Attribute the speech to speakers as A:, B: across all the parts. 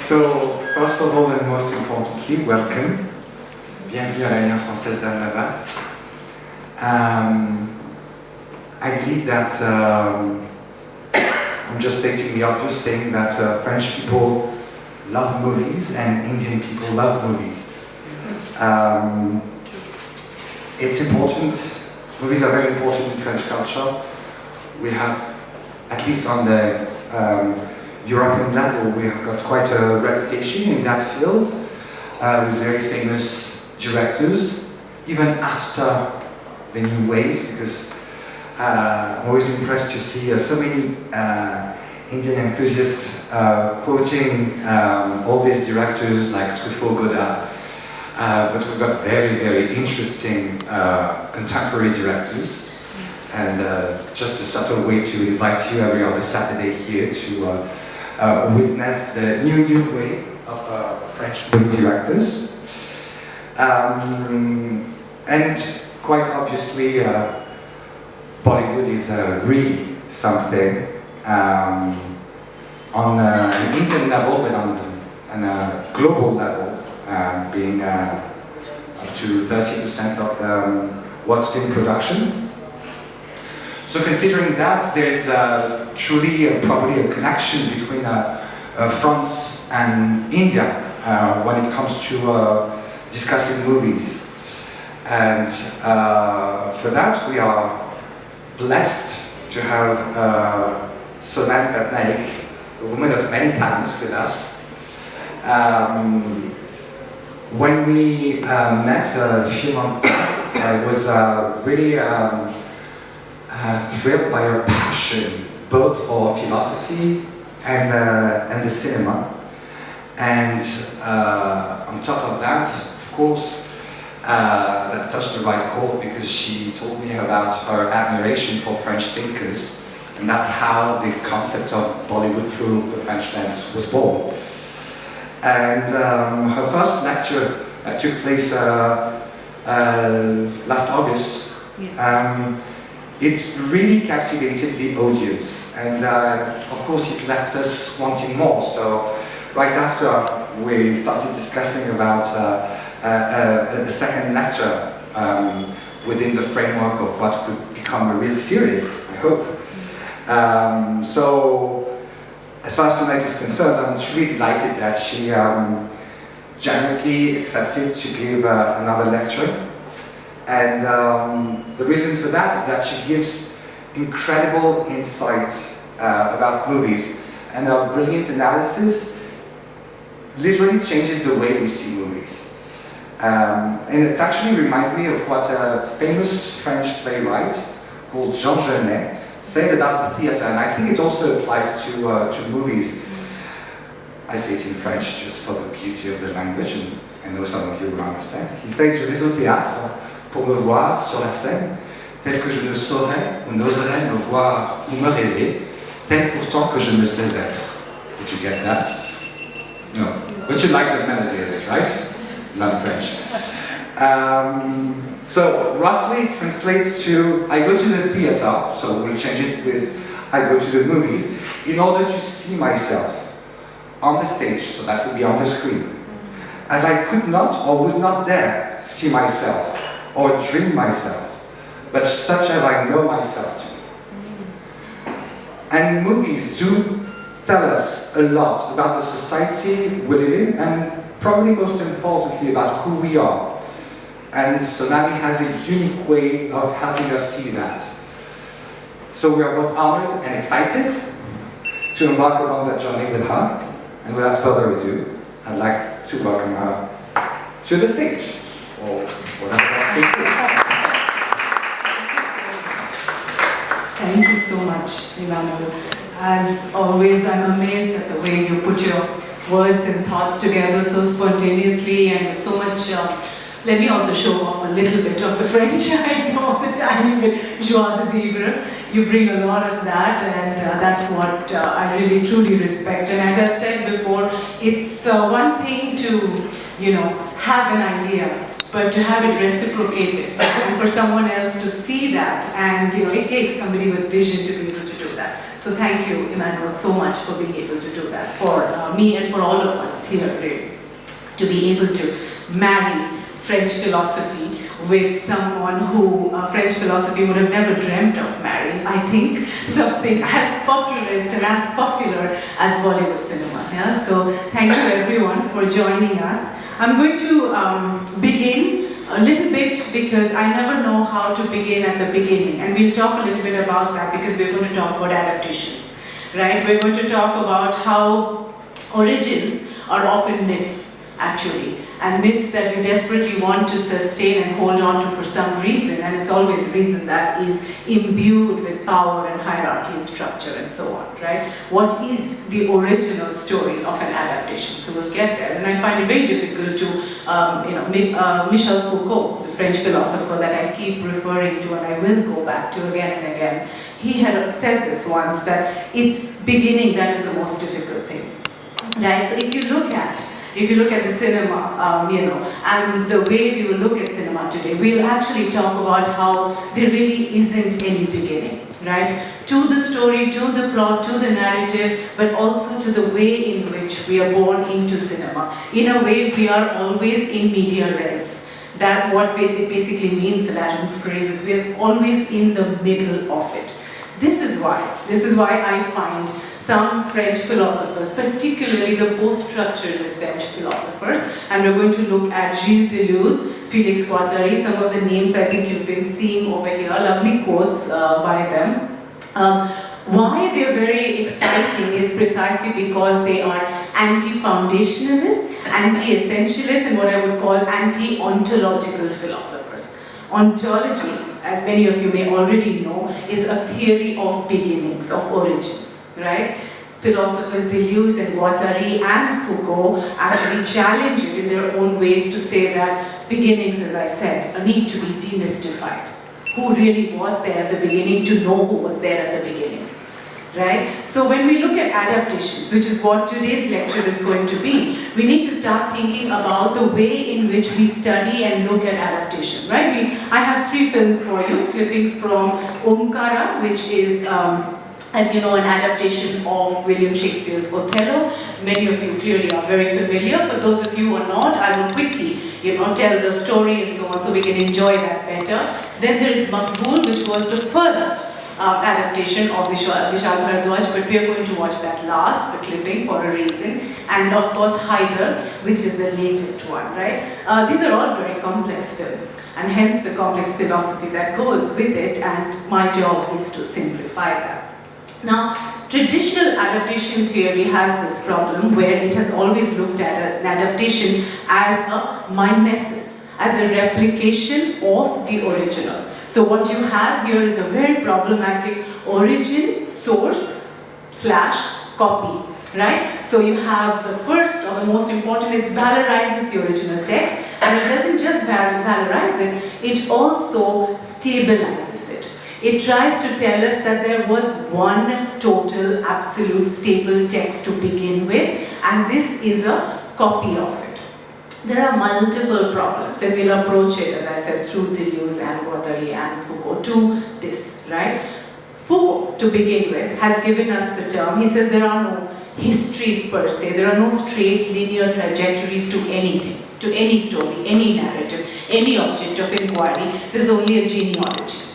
A: So, first of all and most importantly, welcome. Bienvenue à l'Alliance Française d'Ahmedabad. I believe that I'm just stating the obvious, saying that French people love movies and Indian people love movies. It's important, movies are very important in French culture. We have, at least on the European level, we have got quite a reputation in that field with very famous directors, even after the new wave, because I'm always impressed to see so many Indian enthusiasts quoting all these directors like Truffaut, Godard, but we've got very, very interesting contemporary directors, and just a subtle way to invite you every other Saturday here to witness the new wave of French movie directors. And quite obviously, Bollywood is really something on an Indian level, but on a global level, being up to 30% of world's film production. So considering that, there's truly probably a connection between France and India when it comes to discussing movies. And for that, we are blessed to have Sonali Patnaik, a woman of many talents, with us. When we met a few months back, I was really thrilled by her passion, both for philosophy and the cinema. And on top of that, of course, that touched the right chord, because she told me about her admiration for French thinkers, and that's how the concept of Bollywood through the French lens was born. And her first lecture took place last August. Yes. It really captivated the audience, and of course it left us wanting more. So right after, we started discussing about a second lecture within the framework of what could become a real series, I hope. So as far as tonight is concerned, I'm truly delighted that she generously accepted to give another lecture. And the reason for that is that she gives incredible insight about movies, and her brilliant analysis literally changes the way we see movies. And it actually reminds me of what a famous French playwright called Jean Genet said about the theatre, and I think it also applies to movies. I say it in French just for the beauty of the language, and I know some of you will understand. He says, "Je vais au théâtre pour me voir sur la scène, tel que je ne saurais ou n'oserais me voir ou me rêver, tel pourtant que je ne sais être." Did you get that? No. But you like the melody of it, right? Not French. So roughly it translates to, I go to the theater, so we'll change it with, I go to the movies, in order to see myself on the stage, so that would be on the screen, as I could not or would not dare see myself or dream myself, but such as I know myself to be. And movies do tell us a lot about the society we live in, and probably most importantly about who we are. And Sonali has a unique way of helping us see that. So we are both honored and excited to embark upon that journey with her. And without further ado, I'd like to welcome her to the stage, or whatever that space is.
B: Thank you so much, Emmanuel. As always, I'm amazed at the way you put your words and thoughts together so spontaneously and with so much. Let me also show off a little bit of the French. I know the tiny bit, joie de vivre. You bring a lot of that, and that's what I really truly respect. And as I've said before, it's one thing to, have an idea, but to have it reciprocated and for someone else to see that, and it takes somebody with vision to be able to do that. So thank you, Emmanuel, so much for being able to do that for me and for all of us here, really, to be able to marry French philosophy with someone who French philosophy would have never dreamt of marrying. I think something as populist and as popular as Bollywood cinema. Yeah? So thank you everyone for joining us. I'm going to begin a little bit because I never know how to begin at the beginning, and we'll talk a little bit about that because we're going to talk about adaptations, right? We're going to talk about how origins are often myths, actually, and myths that we desperately want to sustain and hold on to for some reason, and it's always a reason that is imbued with power and hierarchy and structure and so on, right? What is the original story of an adaptation? So we'll get there, and I find it very difficult to, Michel Foucault, the French philosopher that I keep referring to and I will go back to again and again, he had said this once, that it's beginning that is the most difficult thing, right? So if you look at the cinema, and the way we will look at cinema today, we'll actually talk about how there really isn't any beginning, right? To the story, to the plot, to the narrative, but also to the way in which we are born into cinema. In a way, we are always in media res. That what it basically means, the Latin phrase is, we are always in the middle of it. This is why I find some French philosophers, particularly the post-structuralist French philosophers, and we're going to look at Gilles Deleuze, Félix Guattari, some of the names I think you've been seeing over here, lovely quotes by them. Why they're very exciting is precisely because they are anti-foundationalists, anti-essentialists, and what I would call anti-ontological philosophers. Ontology, as many of you may already know, is a theory of beginnings, of origins, right? Philosophers Deleuze and Guattari and Foucault actually challenge it in their own ways to say that beginnings, as I said, need to be demystified. Who really was there at the beginning to know who was there at the beginning, right? So when we look at adaptations, which is what today's lecture is going to be, we need to start thinking about the way in which we study and look at adaptation, right? I have 3 films for you, clippings from Omkara, which is, as you know, an adaptation of William Shakespeare's Othello. Many of you clearly are very familiar, but those of you who are not, I will quickly, tell the story and so on, so we can enjoy that better. Then there is Maqbool, which was the first adaptation of Vishal Bharadwaj, but we are going to watch that last, the clipping, for a reason. And of course, Haider, which is the latest one, right? These are all very complex films, and hence the complex philosophy that goes with it, and my job is to simplify that. Now, traditional adaptation theory has this problem where it has always looked at an adaptation as a mimesis, as a replication of the original. So what you have here is a very problematic origin, source, / copy, right? So you have the first, or the most important, it valorizes the original text, and it doesn't just valorize it, it also stabilizes it. It tries to tell us that there was one total, absolute, stable text to begin with, and this is a copy of it. There are multiple problems, and we'll approach it, as I said, through Deleuze and Guattari and Foucault to this, right? Foucault, to begin with, has given us the term. He says there are no histories per se, there are no straight linear trajectories to anything, to any story, any narrative, any object of inquiry. There's only a genealogy.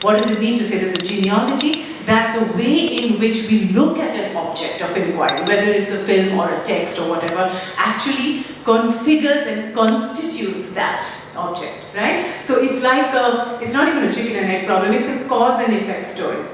B: What does it mean to say there's a genealogy? That the way in which we look at an object of inquiry, whether it's a film or a text or whatever, actually configures and constitutes that object, right? So it's like it's not even a chicken and egg problem, it's a cause and effect story.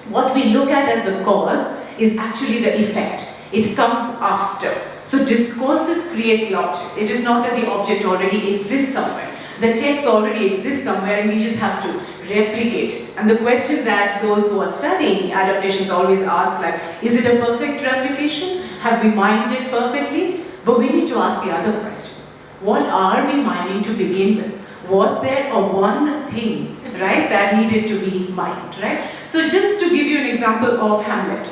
B: What we look at as the cause is actually the effect. It comes after. So discourses create the object. It is not that the object already exists somewhere. The text already exists somewhere and we just have to replicate it. And the question that those who are studying adaptations always ask, like, is it a perfect replication? Have we mimed it perfectly? But we need to ask the other question. What are we miming to begin with? Was there a one thing, right, that needed to be mimed, right? So just to give you an example of Hamlet.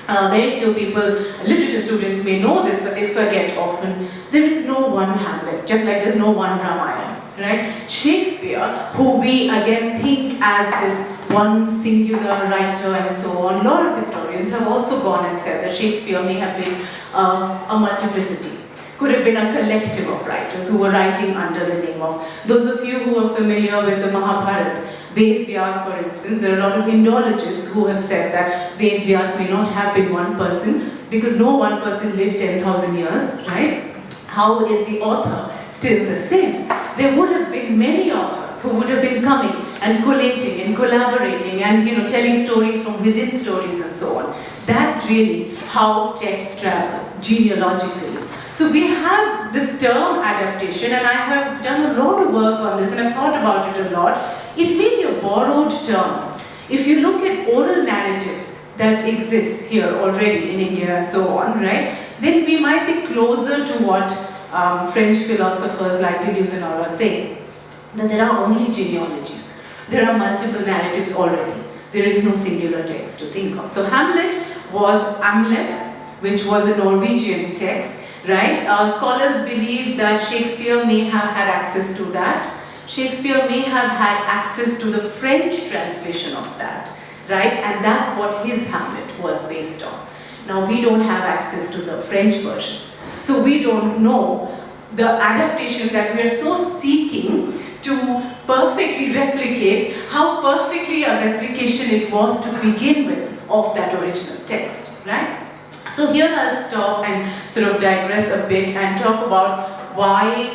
B: Very few people, literature students may know this, but they forget often. There is no one Hamlet, just like there's no one Ramayana. right? Shakespeare, who we again think as this one singular writer and so on, a lot of historians have also gone and said that Shakespeare may have been a multiplicity. Could have been a collective of writers who were writing under the name of. Those of you who are familiar with the Mahabharata, Ved Vyas, for instance, there are a lot of Indologists who have said that Ved Vyas may not have been one person because no one person lived 10,000 years, right? How is the author still the same? There would have been many authors who would have been coming and collating and collaborating and telling stories from within stories and so on. That's really how texts travel, genealogically. So we have this term adaptation, and I have done a lot of work on this and I've thought about it a lot. It may be a borrowed term. If you look at oral narratives that exist here already in India and so on, right, then we might be closer to what French philosophers like Deleuze and all are saying. That there are only genealogies. There are multiple narratives already. There is no singular text to think of. So Hamlet was Amlet, which was a Norwegian text. Right? Scholars believe that Shakespeare may have had access to that. Shakespeare may have had access to the French translation of that, right? And that's what his Hamlet was based on. Now we don't have access to the French version. So we don't know the adaptation that we are so seeking to perfectly replicate, how perfectly a replication it was to begin with of that original text, right? So here I'll stop and sort of digress a bit and talk about why,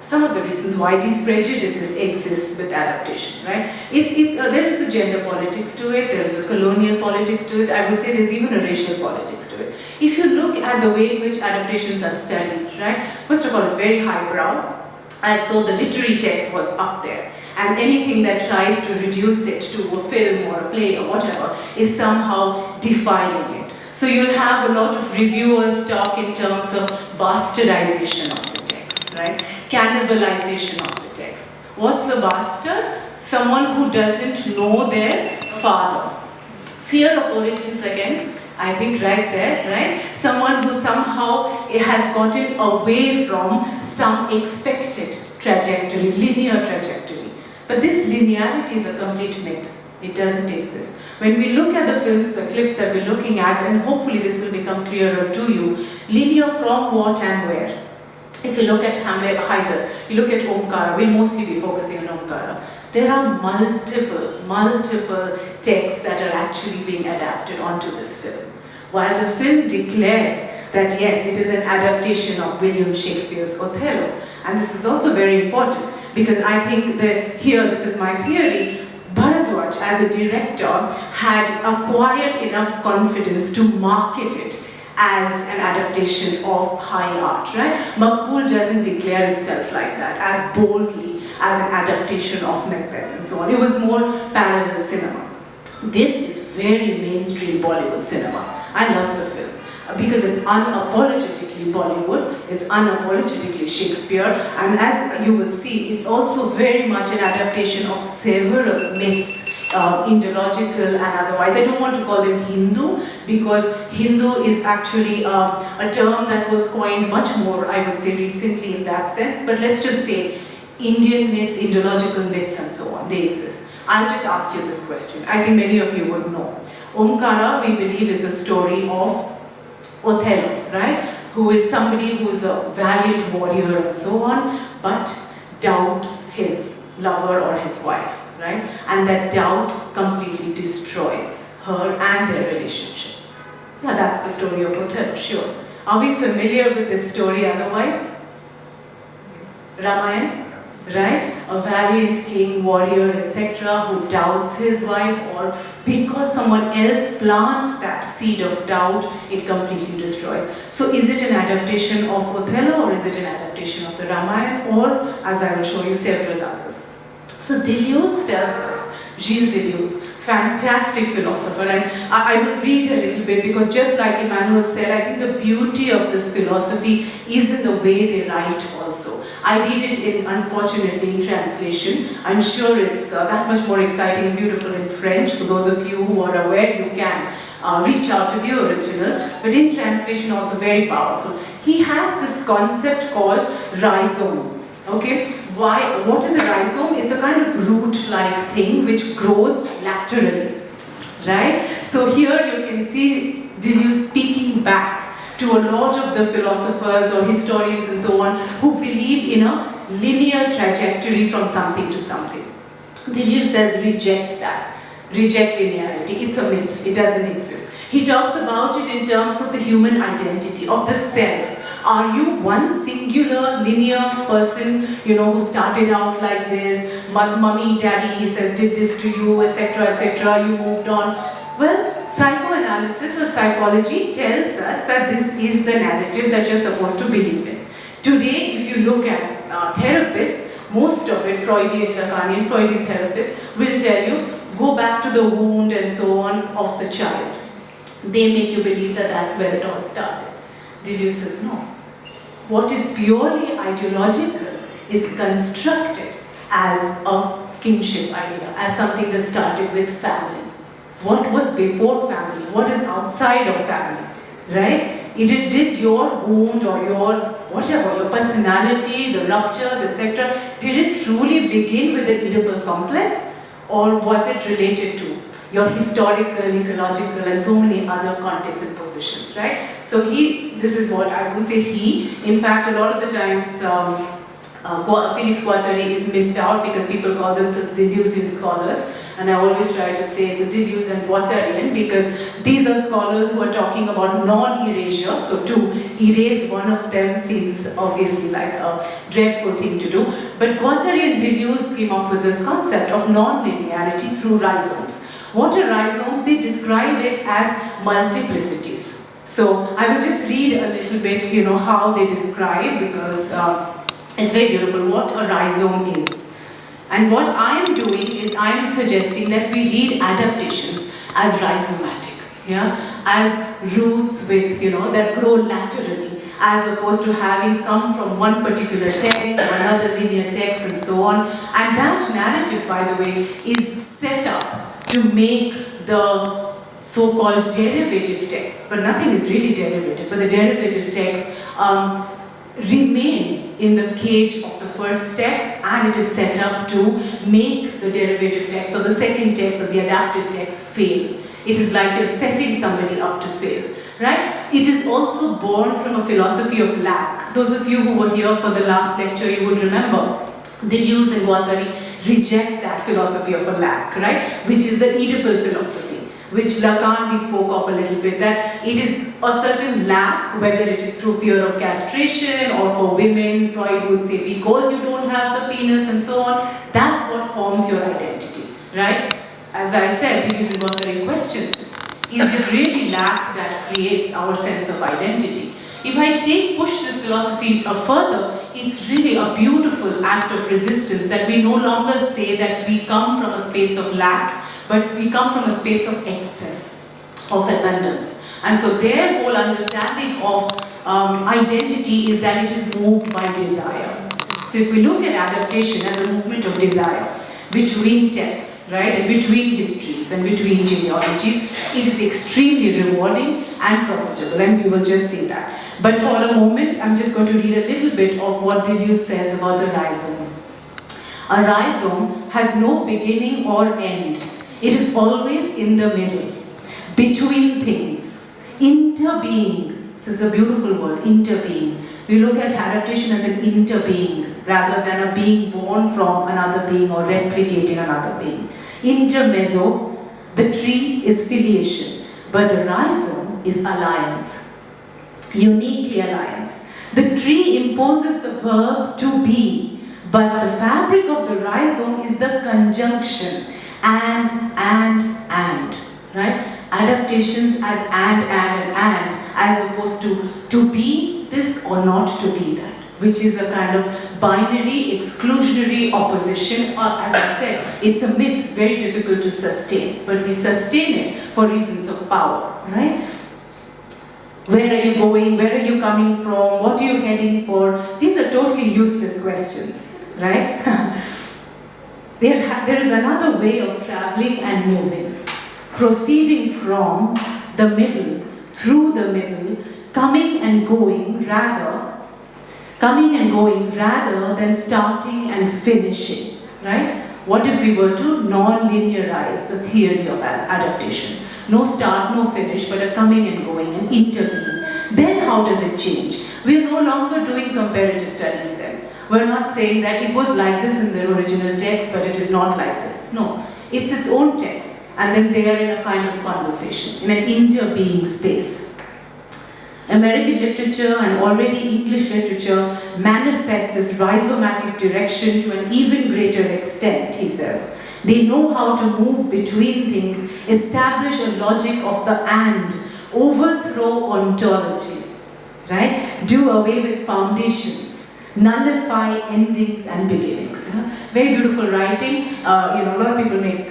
B: some of the reasons why these prejudices exist with adaptation, right? There is a gender politics to it, there is a colonial politics to it, I would say there's even a racial politics to it. If you look at the way in which adaptations are studied, right? First of all, it's very highbrow, as though the literary text was up there. And anything that tries to reduce it to a film or a play or whatever is somehow defiling it. So you'll have a lot of reviewers talk in terms of bastardization of the text, right? Cannibalization of the text. What's a bastard? Someone who doesn't know their father. Fear of origins again, I think right there, right? Someone who somehow has gotten away from some expected trajectory, linear trajectory. But this linearity is a complete myth. It doesn't exist. When we look at the films, the clips that we're looking at, and hopefully this will become clearer to you, linear from what and where. If you look at Hamlet, Haidar, you look at Omkara, we'll mostly be focusing on Omkara. There are multiple texts that are actually being adapted onto this film. While the film declares that yes, it is an adaptation of William Shakespeare's Othello. And this is also very important because I think that here, this is my theory, Bharadwaj, as a director, had acquired enough confidence to market it as an adaptation of high art, right? Maqbool doesn't declare itself like that, as boldly as an adaptation of Macbeth and so on. It was more parallel cinema. This is very mainstream Bollywood cinema. I love the film because it's unapologetically Bollywood, it's unapologetically Shakespeare, and as you will see, it's also very much an adaptation of several myths, Indological and otherwise. I don't want to call them Hindu because Hindu is actually a term that was coined much more, I would say, recently in that sense, but let's just say Indian myths, Indological myths and so on, they exist. I'll just ask you this question. I think many of you would know. Omkara, we believe, is a story of Othello, right? Who is somebody who is a valiant warrior and so on, but doubts his lover or his wife, right? And that doubt completely destroys her and their relationship. Yeah, that's the story of Othello, sure. Are we familiar with this story otherwise? Ramayana? Right? A valiant king, warrior, etc. who doubts his wife, or because someone else plants that seed of doubt, it completely destroys. So is it an adaptation of Othello or is it an adaptation of the Ramayana, or, as I will show you, several others? So Deleuze tells us, Gilles Deleuze, fantastic philosopher, and I will read a little bit because just like Emmanuel said, I think the beauty of this philosophy is in the way they write also. I read it unfortunately in translation. I'm sure it's that much more exciting and beautiful in French, so those of you who are aware, you can reach out to the original, but in translation also very powerful. He has this concept called rhizome. Okay, why? What is a rhizome? It's a kind of root-like thing which grows laterally, right? So here you can see Deleuze speaking back to a lot of the philosophers or historians and so on who believe in a linear trajectory from something to something. Deleuze says reject that, reject linearity. It's a myth. It doesn't exist. He talks about it in terms of the human identity, of the self. Are you one singular linear person, who started out like this, mummy, daddy, he says, did this to you, etc., etc., you moved on? Well, psychoanalysis or psychology tells us that this is the narrative that you're supposed to believe in. Today, if you look at therapists, most of it, Freudian, Lacanian, Freudian therapists, will tell you, go back to the wound and so on of the child. They make you believe that that's where it all started. Deleuze says no. What is purely ideological is constructed as a kinship idea, as something that started with family. What was before family? What is outside of family? Right? Did your wound or your whatever, your personality, the ruptures, etc., did it truly begin with an Oedipal complex? Or was it related to your historical, ecological, and so many other contexts and positions, right? So this is what I would say in fact, a lot of the times, Felix Guattari is missed out because people call themselves Deleuzian scholars, and I always try to say it's a Deleuze and Guattarian because these are scholars who are talking about non-erasure, so to erase one of them seems obviously like a dreadful thing to do, but Guattari and Deleuze came up with this concept of non-linearity through rhizomes. What are rhizomes? They describe it as multiplicities. So I will just read a little bit, how they describe, because it's very beautiful what a rhizome is. And what I am doing is I am suggesting that we read adaptations as rhizomatic, as roots with, that grow laterally, as opposed to having come from one particular text or another linear text and so on. And that narrative, by the way, is set up to make the so-called derivative text, but nothing is really derivative, but the derivative text remain in the cage of the first text, and it is set up to make the derivative text or the second text or the adapted text fail. It is like you're setting somebody up to fail, right? It is also born from a philosophy of lack. Those of you who were here for the last lecture, you would remember Deleuze and Guattari reject that philosophy of a lack, right? Which is the Oedipal philosophy, which Lacan we spoke of a little bit, that it is a certain lack, whether it is through fear of castration or for women, Freud would say because you don't have the penis and so on, that's what forms your identity, right? As I said, Deleuze and Guattari question this. Is it really lack that creates our sense of identity? If I push this philosophy further, it's really a beautiful act of resistance that we no longer say that we come from a space of lack, but we come from a space of excess, of abundance. And so their whole understanding of identity is that it is moved by desire. So if we look at adaptation as a movement of desire, between texts, right, and between histories and between genealogies, it is extremely rewarding and profitable, and we will just see that. But for a moment, I'm just going to read a little bit of what Deleuze says about the rhizome. A rhizome has no beginning or end. It is always in the middle, between things, interbeing. This is a beautiful word, interbeing. We look at adaptation as an interbeing rather than a being born from another being or replicating another being. Intermezzo, the tree is filiation, but the rhizome is alliance. Uniquely alliance. The tree imposes the verb to be, but the fabric of the rhizome is the conjunction and, right? Adaptations as and, as opposed to be this or not to be that, which is a kind of binary, exclusionary opposition, or as I said, it's a myth, very difficult to sustain, but we sustain it for reasons of power, right? Where are you going? Where are you coming from? What are you heading for? These are totally useless questions, right? There is another way of traveling and moving, proceeding from the middle, through the middle, coming and going, rather, coming and going rather than starting and finishing, right? What if we were to non-linearize the theory of adaptation? No start, no finish, but a coming and going, an interbeing. Then how does it change? We are no longer doing comparative studies then. We're not saying that it was like this in the original text, but it is not like this. No, it's its own text. And then they are in a kind of conversation, in an interbeing space. American literature and already English literature manifest this rhizomatic direction to an even greater extent, he says. They know how to move between things, establish a logic of the and, overthrow ontology, right? Do away with foundations, nullify endings and beginnings. Very beautiful writing. A lot of people make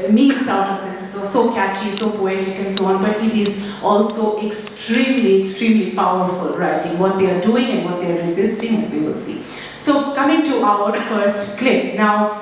B: memes out of this. It's so catchy, so poetic and so on, but it is also extremely, extremely powerful writing, what they are doing and what they are resisting, as we will see. So coming to our first clip. Now,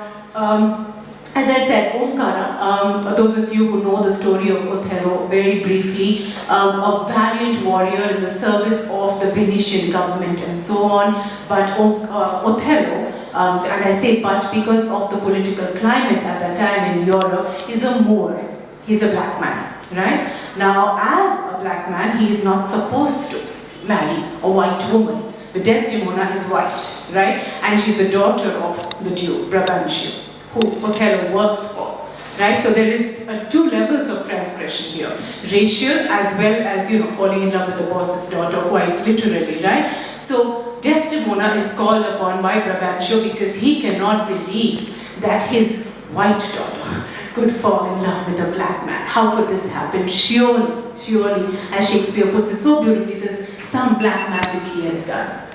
B: as I said, Omkara, those of you who know the story of Othello very briefly, a valiant warrior in the service of the Venetian government and so on, but Othello, and I say but because of the political climate at that time in Europe, is a Moor. He's a black man, right? Now, as a black man, he is not supposed to marry a white woman. But Desdemona is white, right? And she's the daughter of the Duke, Brabantio, who Othello works for, right? So there is two levels of transgression here. Racial as well as, falling in love with the boss's daughter, quite literally, right? So Desdemona is called upon by Brabantio because he cannot believe that his white daughter could fall in love with a black man. How could this happen? Surely, as Shakespeare puts it so beautifully, says, some black magic he has done.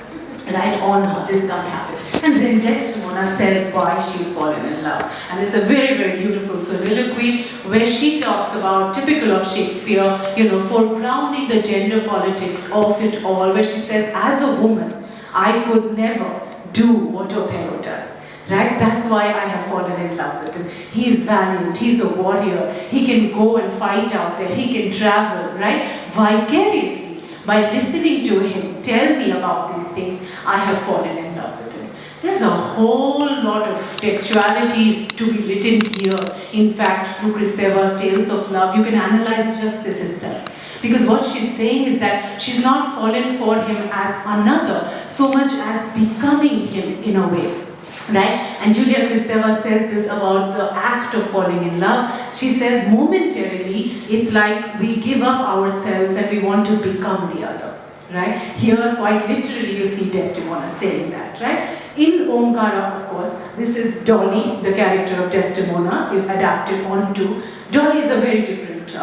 B: Right on her, this can't happen. And then Desdemona says why she's fallen in love. And it's a very, very beautiful soliloquy where she talks about, typical of Shakespeare, foregrounding the gender politics of it all, where she says, as a woman, I could never do what Othello does. Right? That's why I have fallen in love with him. He is valiant, he's a warrior, he can go and fight out there, he can travel, right? Vicariously. By listening to him tell me about these things, I have fallen in love with him. There's a whole lot of textuality to be written here. In fact, through Kristeva's Tales of Love, you can analyze just this itself. Because what she's saying is that she's not fallen for him as another, so much as becoming him in a way. Right? And Julia Kristeva says this about the act of falling in love. She says momentarily, it's like we give up ourselves and we want to become the other. Right? Here, quite literally, you see Desdemona saying that. Right? In Omkara, of course, this is Dolly, the character of Desdemona, adapted onto. Dolly is a very different,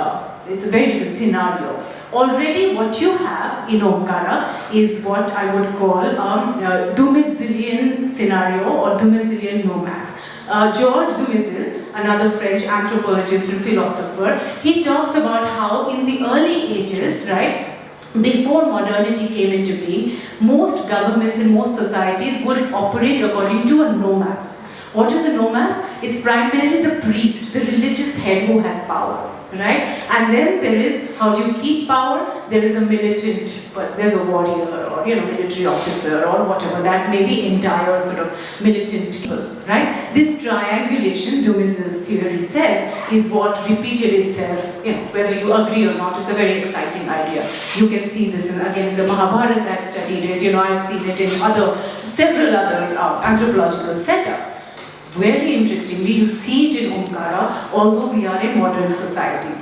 B: it's a very different scenario. Already what you have in Omkara is what I would call Dumézilian scenario or Dumézilian nomas. Georges Dumézil, another French anthropologist and philosopher, he talks about how in the early ages, right, before modernity came into being, most governments and most societies would operate according to a nomas. What is a nomas? It's primarily the priest, the religious head who has power. Right? And then there is, how do you keep power? There is a militant person, there's a warrior or military officer or whatever, that may be entire sort of militant people, right? This triangulation, Dumézil's theory says, is what repeated itself, whether you agree or not, it's a very exciting idea. You can see this again in the Mahabharata, I've studied it, I've seen it in several other anthropological setups. Very interestingly, you see it in Omkara, although we are in modern society.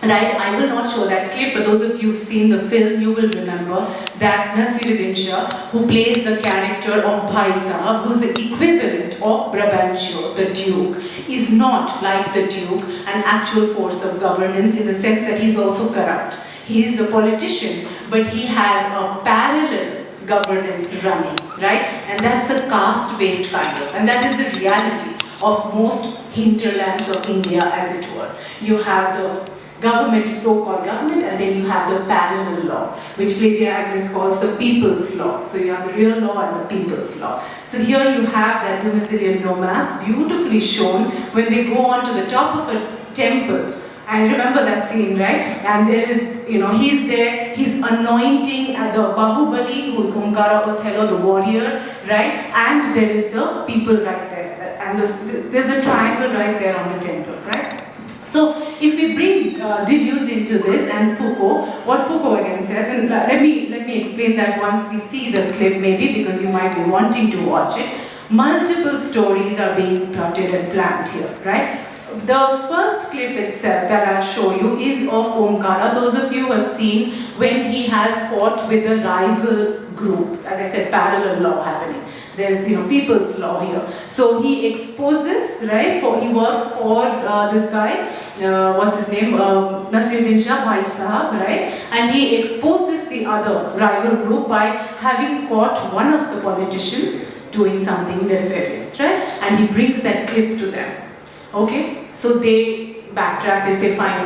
B: Right? I will not show that clip, but those of you who've seen the film, you will remember that Nasiruddin Shah, who plays the character of Bhai Sahab, who's the equivalent of Brabantio, the Duke, is not like the Duke, an actual force of governance in the sense that he's also corrupt. He is a politician, but he has a parallel governance running, right? And that's a caste-based kind of, and that is the reality of most hinterlands of India, as it were. You have the government, so-called government, and then you have the parallel law, which Flavia Agnes calls the people's law. So you have the real law and the people's law. So here you have that Dumézilian nomas beautifully shown when they go on to the top of a temple And remember that scene, right? And there is, he's there, he's anointing at the Bahubali, who's Omkara Othello, the warrior, right? And there is the people right there. And there's a triangle right there on the temple, right? So if we bring Deleuze into this and Foucault, what Foucault again says, and let me explain that once we see the clip maybe, because you might be wanting to watch it. Multiple stories are being plotted and planned here, right? The first clip itself that I'll show you is of Omkara. Those of you who have seen when he has fought with a rival group, as I said, parallel law happening. There's, people's law here. So he exposes, right, he works for this guy, what's his name, Nasiruddin Shah, Bhai Sahab, right? And he exposes the other rival group by having caught one of the politicians doing something nefarious, right? And he brings that clip to them. Okay, so they backtrack, they say fine,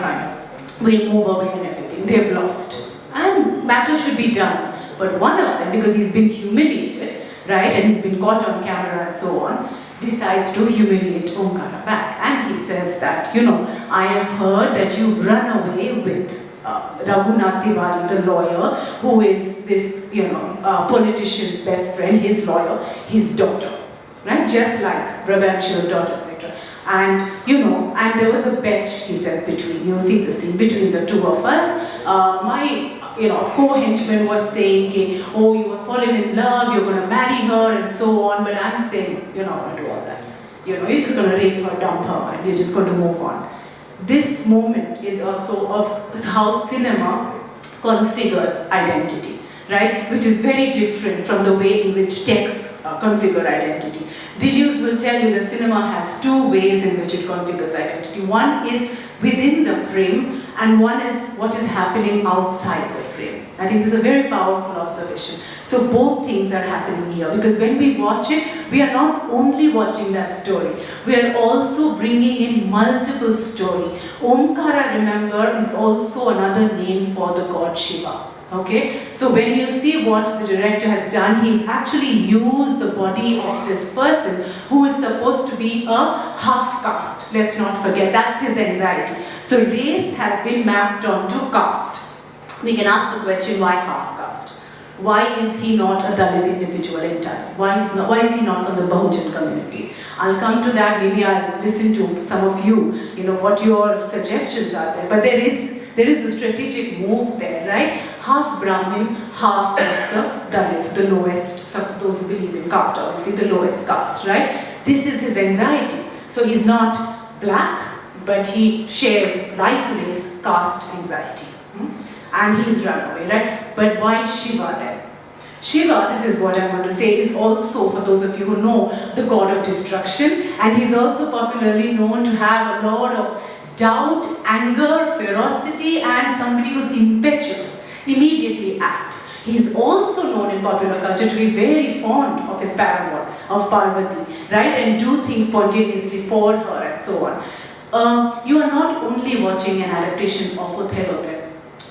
B: we'll move away and everything. They've lost. And matter should be done. But one of them, because he's been humiliated, right, and he's been caught on camera and so on, decides to humiliate Omkara back. And he says that, I have heard that you've run away with Raghunath Tiwari, the lawyer, who is this, politician's best friend, his lawyer, his daughter, right? Just like Brabantio's daughter, etc. And, and there was a bet, he says, you'll see the scene, between the two of us. My, co-henchman was saying, oh, you have fallen in love, you're going to marry her, and so on. But I'm saying, you're not going to do all that. You're just going to rape her, dump her, and you're just going to move on. This moment is also of how cinema configures identity, right? Which is very different from the way in which texts configure identity. Deleuze will tell you that cinema has two ways in which it configures identity. One is within the frame, and one is what is happening outside the frame. I think this is a very powerful observation. So both things are happening here, because when we watch it, we are not only watching that story, we are also bringing in multiple stories. Omkara, remember, is also another name for the god Shiva. Okay, so when you see what the director has done, he's actually used the body of this person who is supposed to be a half caste. Let's not forget, that's his anxiety. So race has been mapped onto caste. We can ask the question, why half caste? Why is he not a Dalit individual entirely? Why is he not from the Bahujan community? I'll come to that, maybe I'll listen to some of you, what your suggestions are there. But there is a strategic move there, right? Half Brahmin, half of the Dalit, the lowest, those who believe in caste, obviously, the lowest caste, right? This is his anxiety. So he's not black, but he shares like race, caste anxiety. And he's run away, right? But why Shiva then? Shiva, this is what I'm going to say, is also, for those of you who know, the god of destruction, and he's also popularly known to have a lot of doubt, anger, ferocity, and somebody who's impetuous, immediately acts. He's also known in popular culture to be very fond of his paramour, of Parvati, right? And do things spontaneously for her and so on. You are not only watching an adaptation of Othello then.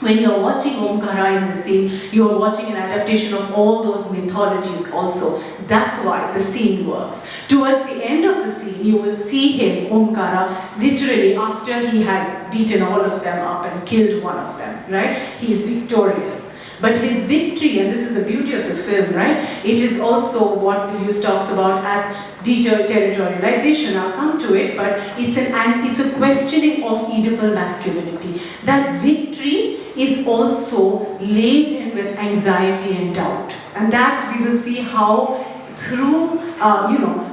B: When you're watching Omkara in the scene, you're watching an adaptation of all those mythologies also. That's why the scene works. Towards the end of the scene, you will see him, Omkara, literally after he has beaten all of them up and killed one of them, right? He is victorious. But his victory, and this is the beauty of the film, right? It is also what Deleuze talks about as deterritorialization. I'll come to it, but it's a questioning of Oedipal masculinity. That victory is also laden with anxiety and doubt. And that we will see how through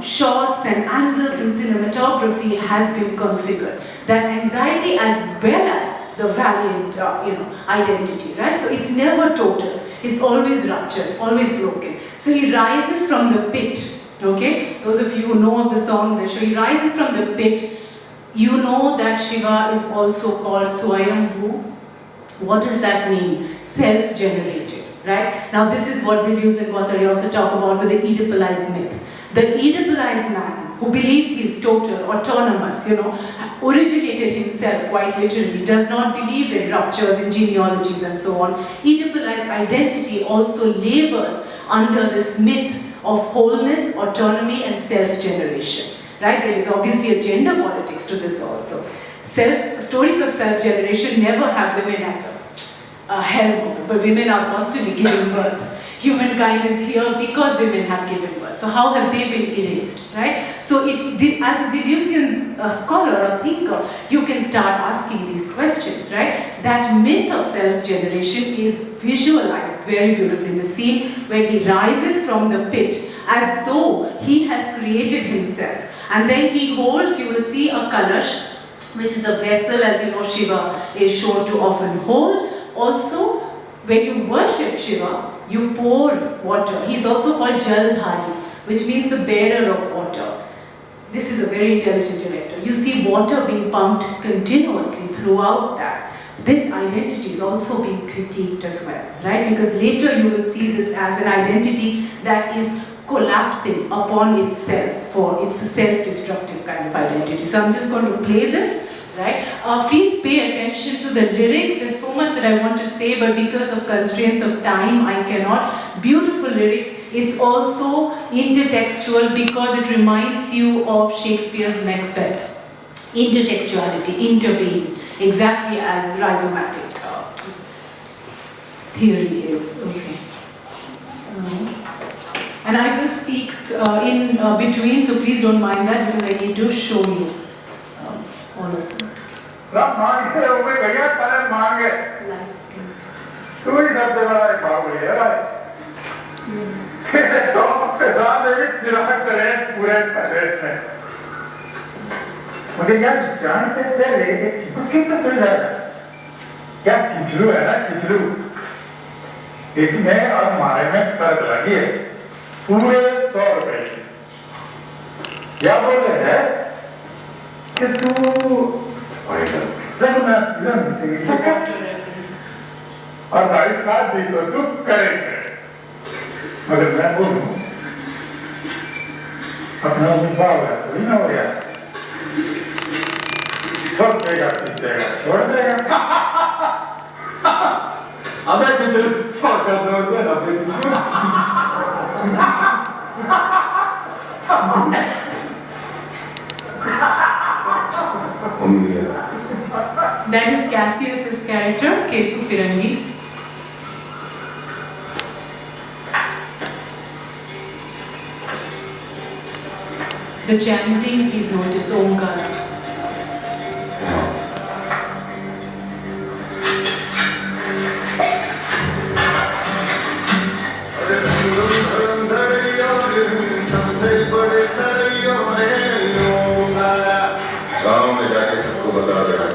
B: shots and angles in cinematography has been configured. That anxiety as well as the valiant identity, right? So it's never total. It's always ruptured, always broken. So he rises from the pit. Okay, those of you who know of the song, he rises from the pit. You know that Shiva is also called Swayambhu. What does that mean? Self-generated, right? Now this is what Deleuze and Guattari also talk about with the Oedipalized myth. The Oedipalized man who believes he is total, autonomous, originated himself quite literally, does not believe in ruptures, in genealogies and so on. Oedipalized identity also labors under this myth of wholeness, autonomy and self-generation, right? There is obviously a gender politics to this also. Stories of self-generation never have women at the helm of it, but women are constantly giving birth. Humankind is here because women have given birth. So how have they been erased, right? So as a Deleuzian scholar or thinker, you can start asking these questions, right? That myth of self-generation is visualized very beautifully in the scene where he rises from the pit as though he has created himself. And then he holds, you will see a kalash, which is a vessel, as you know, Shiva is shown to often hold. Also, when you worship Shiva, you pour water. He's also called Jaldhari, which means the bearer of water. This is a very intelligent director. You see water being pumped continuously throughout that. This identity is also being critiqued as well, right? Because later you will see this as an identity that is collapsing upon itself, for it's a self-destructive kind of identity. So I'm just going to play this, right? Please pay attention to the lyrics. There's so much that I want to say, but because of constraints of time, I cannot. Beautiful lyrics. It's also intertextual because it reminds you of Shakespeare's Macbeth. Intertextuality, interbeing, exactly as rhizomatic theory is. Okay. And I will speak in between, so please don't mind that because I need to show you all of them. Lights can...
C: तू ही सबसे बड़ा एक बाबू है यार तो पैसा ले सिराग करे पूरे प्रदेश में मगर यार जानते पहले एक बुकी तो सुन जाए क्या किचलू है ना किचलू इसमें और हमारे में शर्त लगी है पूरे 100 रुपए क्या बोले है कि तू और भाई साथ भी तो तू करेंगे मगर मैं बोलूं अपना विभाग है तो ही ना हो गया छोड़ देगा पीटेगा छोड़ देगा अबे कुछ सॉर्ट कर दो तो ना
B: That is Cassius's character, Kesu Firangi. The chanting, please notice, Omkara.
D: गाँव में जाके सबको बता देना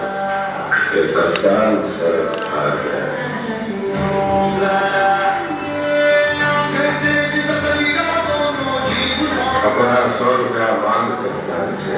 D: कि कप्तान सर आ गया अपना 100 रुपया मांग कप्तान से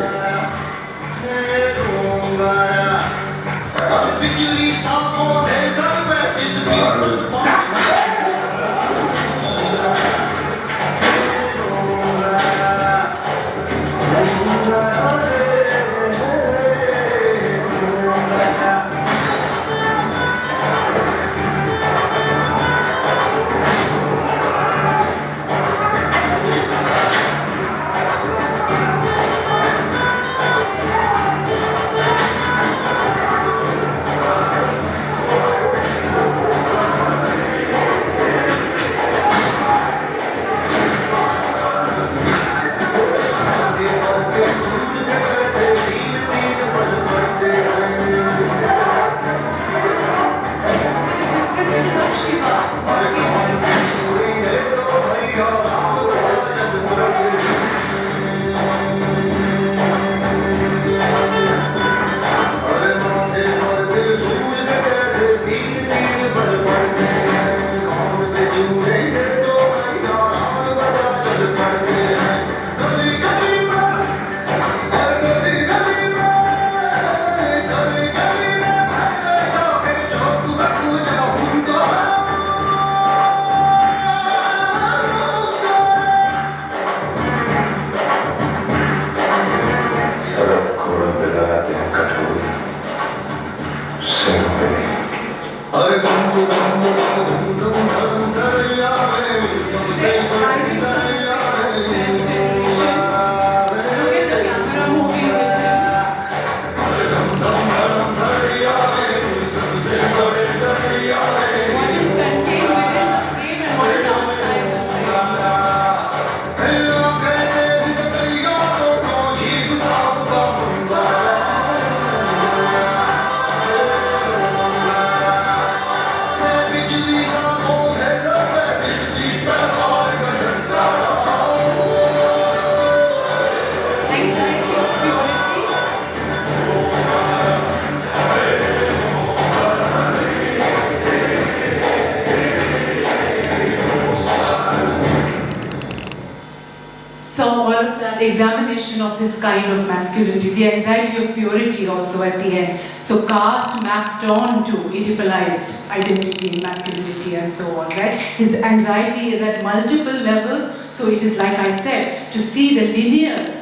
B: examination of this kind of masculinity, the anxiety of purity also at the end. So caste mapped on to Oedipalized identity, masculinity and so on, right? His anxiety is at multiple levels, so it is like I said, to see the linear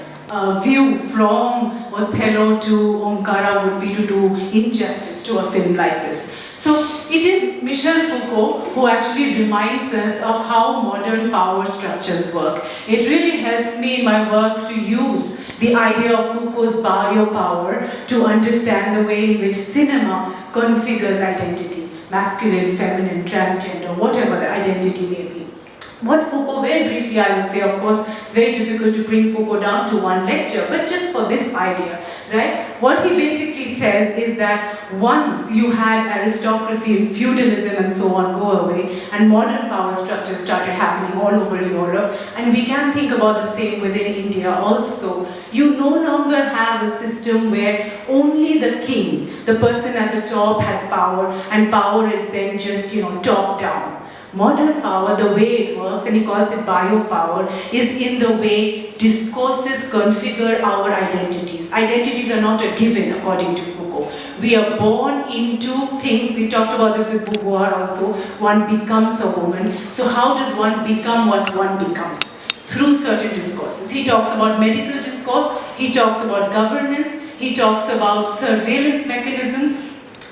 B: view from Othello to Omkara would be to do injustice to a film like this. So it is Michel Foucault who actually reminds us of how modern power structures work. It really helps me in my work to use the idea of Foucault's biopower to understand the way in which cinema configures identity, masculine, feminine, transgender, whatever the identity may be. What Foucault, very briefly I would say, of course, it's very difficult to bring Foucault down to one lecture, but just for this idea, right? What he basically says is that once you had aristocracy and feudalism and so on go away, and modern power structures started happening all over Europe, and we can think about the same within India also, you no longer have a system where only the king, the person at the top, has power, and power is then just, top down. Modern power, the way it works, and he calls it biopower, is in the way discourses configure our identities. Identities are not a given, according to Foucault. We are born into things, we talked about this with Beauvoir also, one becomes a woman. So how does one become what one becomes? Through certain discourses. He talks about medical discourse, he talks about governance, he talks about surveillance mechanisms.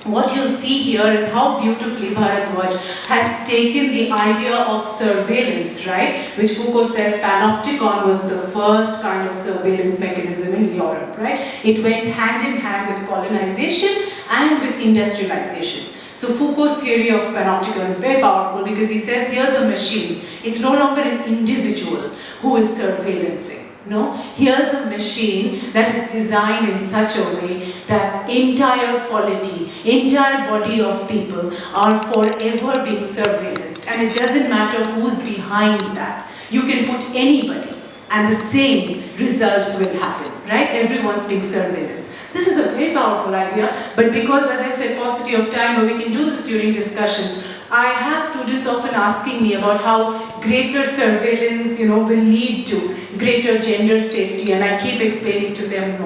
B: What you'll see here is how beautifully Bharadwaj has taken the idea of surveillance, right? Which Foucault says panopticon was the first kind of surveillance mechanism in Europe, right? It went hand in hand with colonization and with industrialization. So Foucault's theory of panopticon is very powerful because he says here's a machine. It's no longer an individual who is surveillancing. No, here's a machine that is designed in such a way that entire polity, entire body of people are forever being surveillanced. And it doesn't matter who's behind that. You can put anybody and the same results will happen, right? Everyone's being surveillanced. This is a very powerful idea, but because, as I said, paucity of time, but we can do this during discussions, I have students often asking me about how greater surveillance, will lead to greater gender safety, and I keep explaining to them,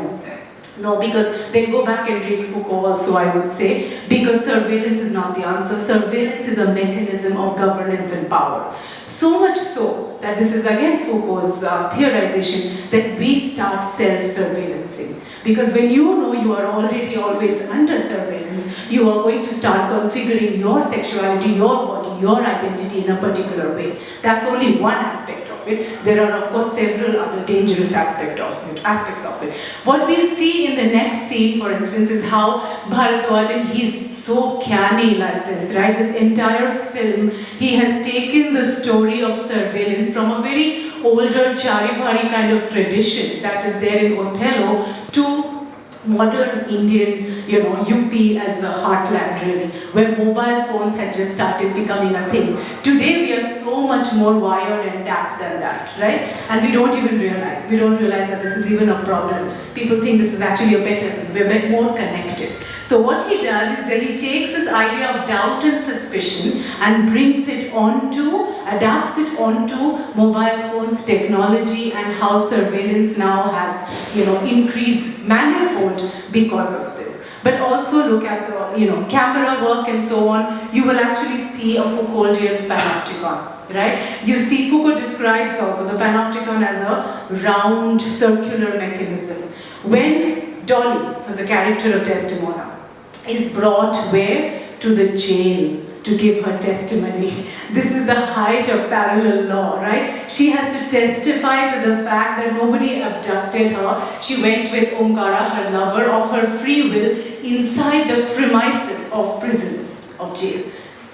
B: no, because they go back and read Foucault also, I would say, because surveillance is not the answer. Surveillance is a mechanism of governance and power. So much so that this is again Foucault's theorization that we start self-surveillancing. Because when you know you are already always under surveillance, you are going to start configuring your sexuality, your body, your identity in a particular way. That's only one aspect of it. There are, of course, several other dangerous aspects of it. What we'll see in the next scene, for instance, is how Bharadwaj, and he's so canny like this, right? This entire film, he has taken the story of surveillance from a very older Charivari kind of tradition that is there in Othello to modern Indian, UP as a heartland really, where mobile phones had just started becoming a thing. Today we are so much more wired and tapped than that, right? And we don't even realize. We don't realize that this is even a problem. People think this is actually a better thing. We're more connected. So what he does is that he takes this idea of doubt and suspicion and adapts it onto mobile phones, technology, and how surveillance now has, increased manifold because of this. But also look at the, camera work and so on. You will actually see a Foucauldian panopticon, right? You see, Foucault describes also the panopticon as a round circular mechanism. When Dolly, who's a character of Desdemona, is brought where? To the jail to give her testimony. This is the height of parallel law, right? She has to testify to the fact that nobody abducted her. She went with Omkara, her lover, of her free will inside the premises of prisons, of jail.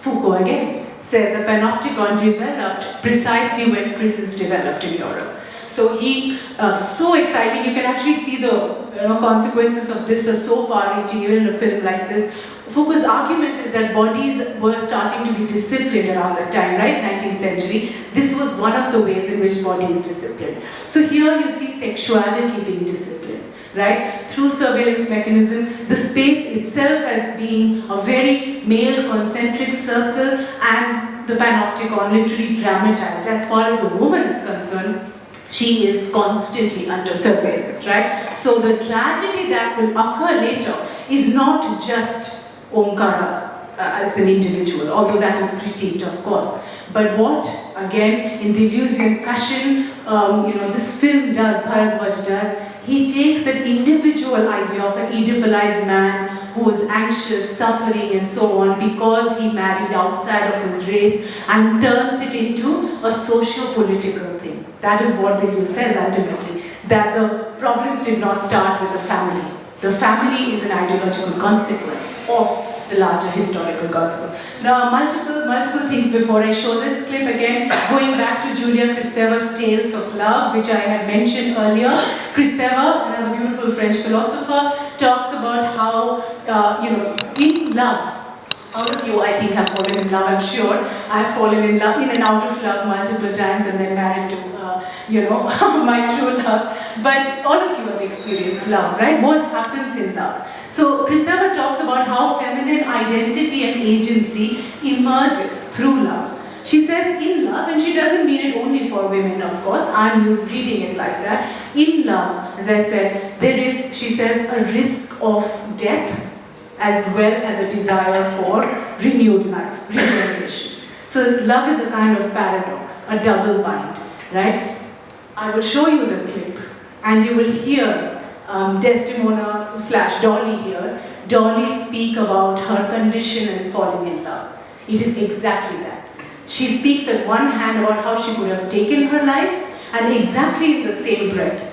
B: Foucault again says the panopticon developed precisely when prisons developed in Europe. So so exciting, you can actually see the consequences of this are so far-reaching even in a film like this. Foucault's argument is that bodies were starting to be disciplined around that time, right, 19th century. This was one of the ways in which body is disciplined. So here you see sexuality being disciplined, right, through surveillance mechanism, the space itself as being a very male concentric circle, and the panopticon literally dramatized. As far as a woman is concerned, she is constantly under surveillance, right? So the tragedy that will occur later is not just Omkara as an individual, although that is critiqued, of course. But what, again, in Deleuzian fashion, this film does, Bharadwaj does, he takes an individual idea of an Oedipalized man who is anxious, suffering, and so on because he married outside of his race and turns it into a socio-political thing. That is what Deleuze says ultimately, that the problems did not start with the family. The family is an ideological consequence of the larger historical gospel. Now, multiple things before I show this clip again, going back to Julia Kristeva's Tales of Love, which I had mentioned earlier. Kristeva, another beautiful French philosopher, talks about how, in love, all of you, I think, have fallen in love, I'm sure. I've fallen in love, in and out of love multiple times and then married to, my true love. But all of you have experienced love, right? What happens in love? So Kristeva talks about how feminine identity and agency emerges through love. She says in love, and she doesn't mean it only for women, of course. I'm reading it like that. In love, as I said, there is, she says, a risk of death as well as a desire for renewed life, regeneration. So love is a kind of paradox, a double bind, right? I will show you the clip and you will hear Desdemona / Dolly here, Dolly speak about her condition and falling in love. It is exactly that. She speaks at one hand about how she could have taken her life and exactly in the same breath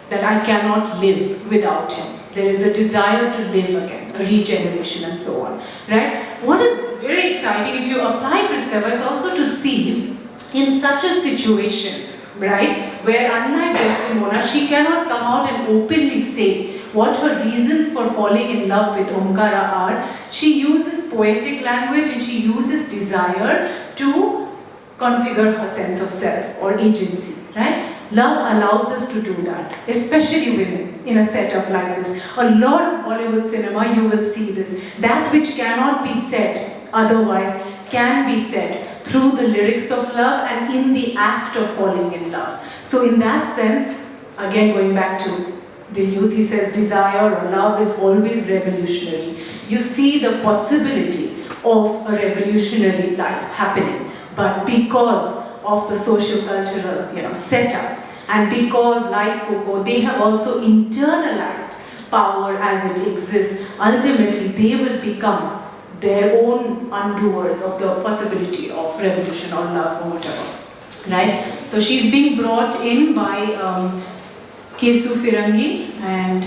B: that I cannot live without him. There is a desire to live again, a regeneration and so on, right? What is very exciting if you apply Kristeva is also to see in such a situation, right, where unlike Desdemona, she cannot come out and openly say what her reasons for falling in love with Omkara are. She uses poetic language and she uses desire to configure her sense of self or agency, right? Love allows us to do that, especially women in a setup like this. A lot of Bollywood cinema, you will see this. That which cannot be said otherwise can be said through the lyrics of love and in the act of falling in love. So in that sense, again going back to Deleuze, he says desire or love is always revolutionary. You see the possibility of a revolutionary life happening, but because of the social cultural setup and because like Foucault, they have also internalized power as it exists, ultimately they will become their own undoers of the possibility of revolution or love or whatever, right? So she's being brought in by Kesu Firangi, and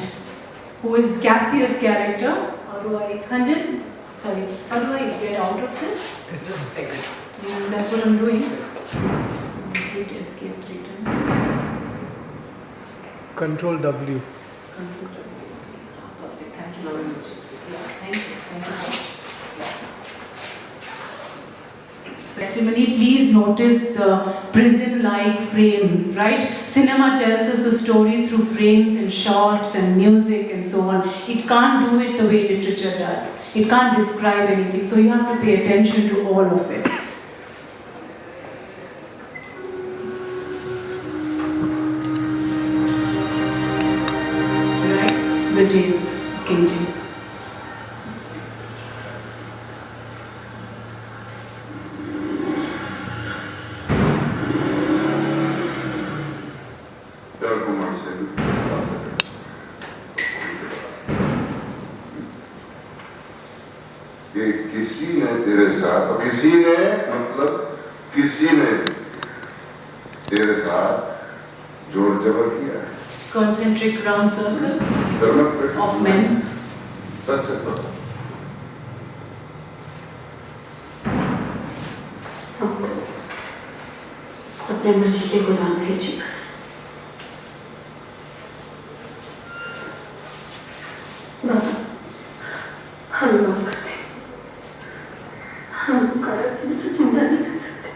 B: who is Cassius' character. How do I, Kanjan? Sorry, how do I get out of this?
E: Just exit.
B: That's what I'm doing. Hit escape 3 times.
E: Control W.
B: Control W. Perfect, thank you so much. Yeah, thank you so much. Testimony, please notice the prison-like frames, right? Cinema tells us the story through frames and shots and music and so on. It can't do it the way literature does. It can't describe anything, so you have to pay attention to all of it. Right? The jails, KG.
D: किसी ने तेरे साथ और किसी ने मतलब किसी ने तेरे साथ जोर जबर किया है
B: Concentric round circle of men.
D: सच है तो
F: अपने मर्जी के गुलाम भेजी बस बाबा हम माफ करते हम जिंदा नहीं रह सकते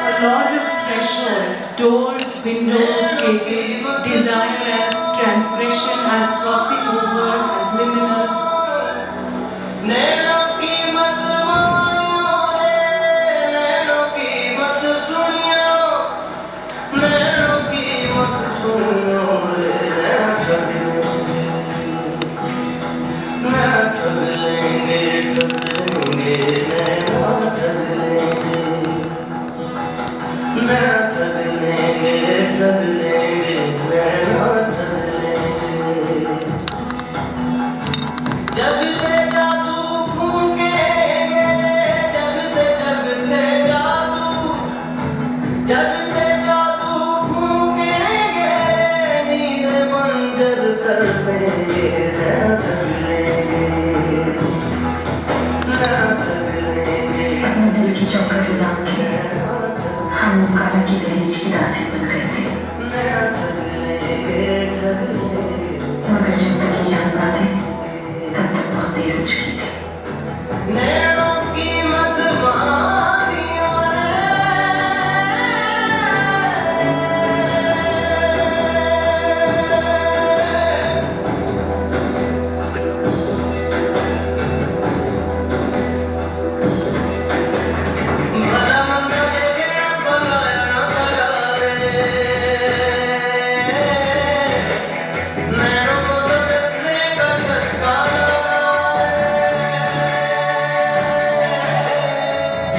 B: A lot of thresholds, doors, windows, cages, desire as transgression, as crossing over, as liminal.
G: नैनों की मत मानियो रे, नैनों की मत सुनियो, नैनों की मत सुनियो रे, नैना ठग लेंगे, नैना ठग लेंगे, नैना ठग लेंगे, नैना ठग लेंगे, नैना ठग लेंगे। जब ते जादू फूकेंगे, जब ते जादू, जब ते जादू फूकेंगे, नींद बंजर कर देंगे, नैना ठग लेंगे, नैना ठग लेंगे।
F: अपने दिल की चौखट उड़ा के हम मुकाला की दहलीज की दासी बन गए थे,
G: नैना ठग लेंगे, ठग लेंगे।
F: मगर जब तक ये जान पाते तब तक बहुत देर हो चुकी थी।
G: नैनों की मत मानियो भला मंद देखे ना भलाया ना भला रे, नैनों को तो डसने का चस्का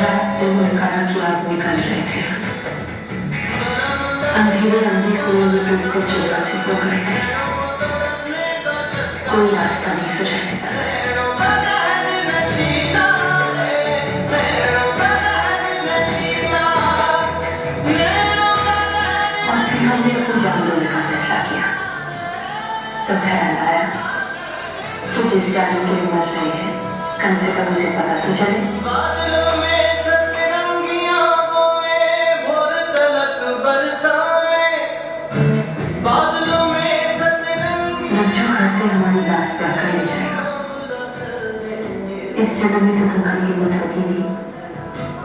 F: रात दिन मुकाला की आग निकल रहे थे, अंधेरे रंगे कुएं में डूबते चौरासी हो गए थे, कोई रास्ता नहीं सुझाई देता था। और फिर हमने अपनी जान लेने का फैसला किया, तो ख्याल आया कि जिस जान के लिए मर रहे हैं कम से कम इसे पता तो चले।
G: बादलों में सतरंगी आंखों में भोर तलक बरसावे, बादलों में सतरंगी
F: रज्जू घर से हमारी बात प्यार कर ले जाएगा। इस जन्म में तो तुम्हारी हिम्मत होगी नहीं,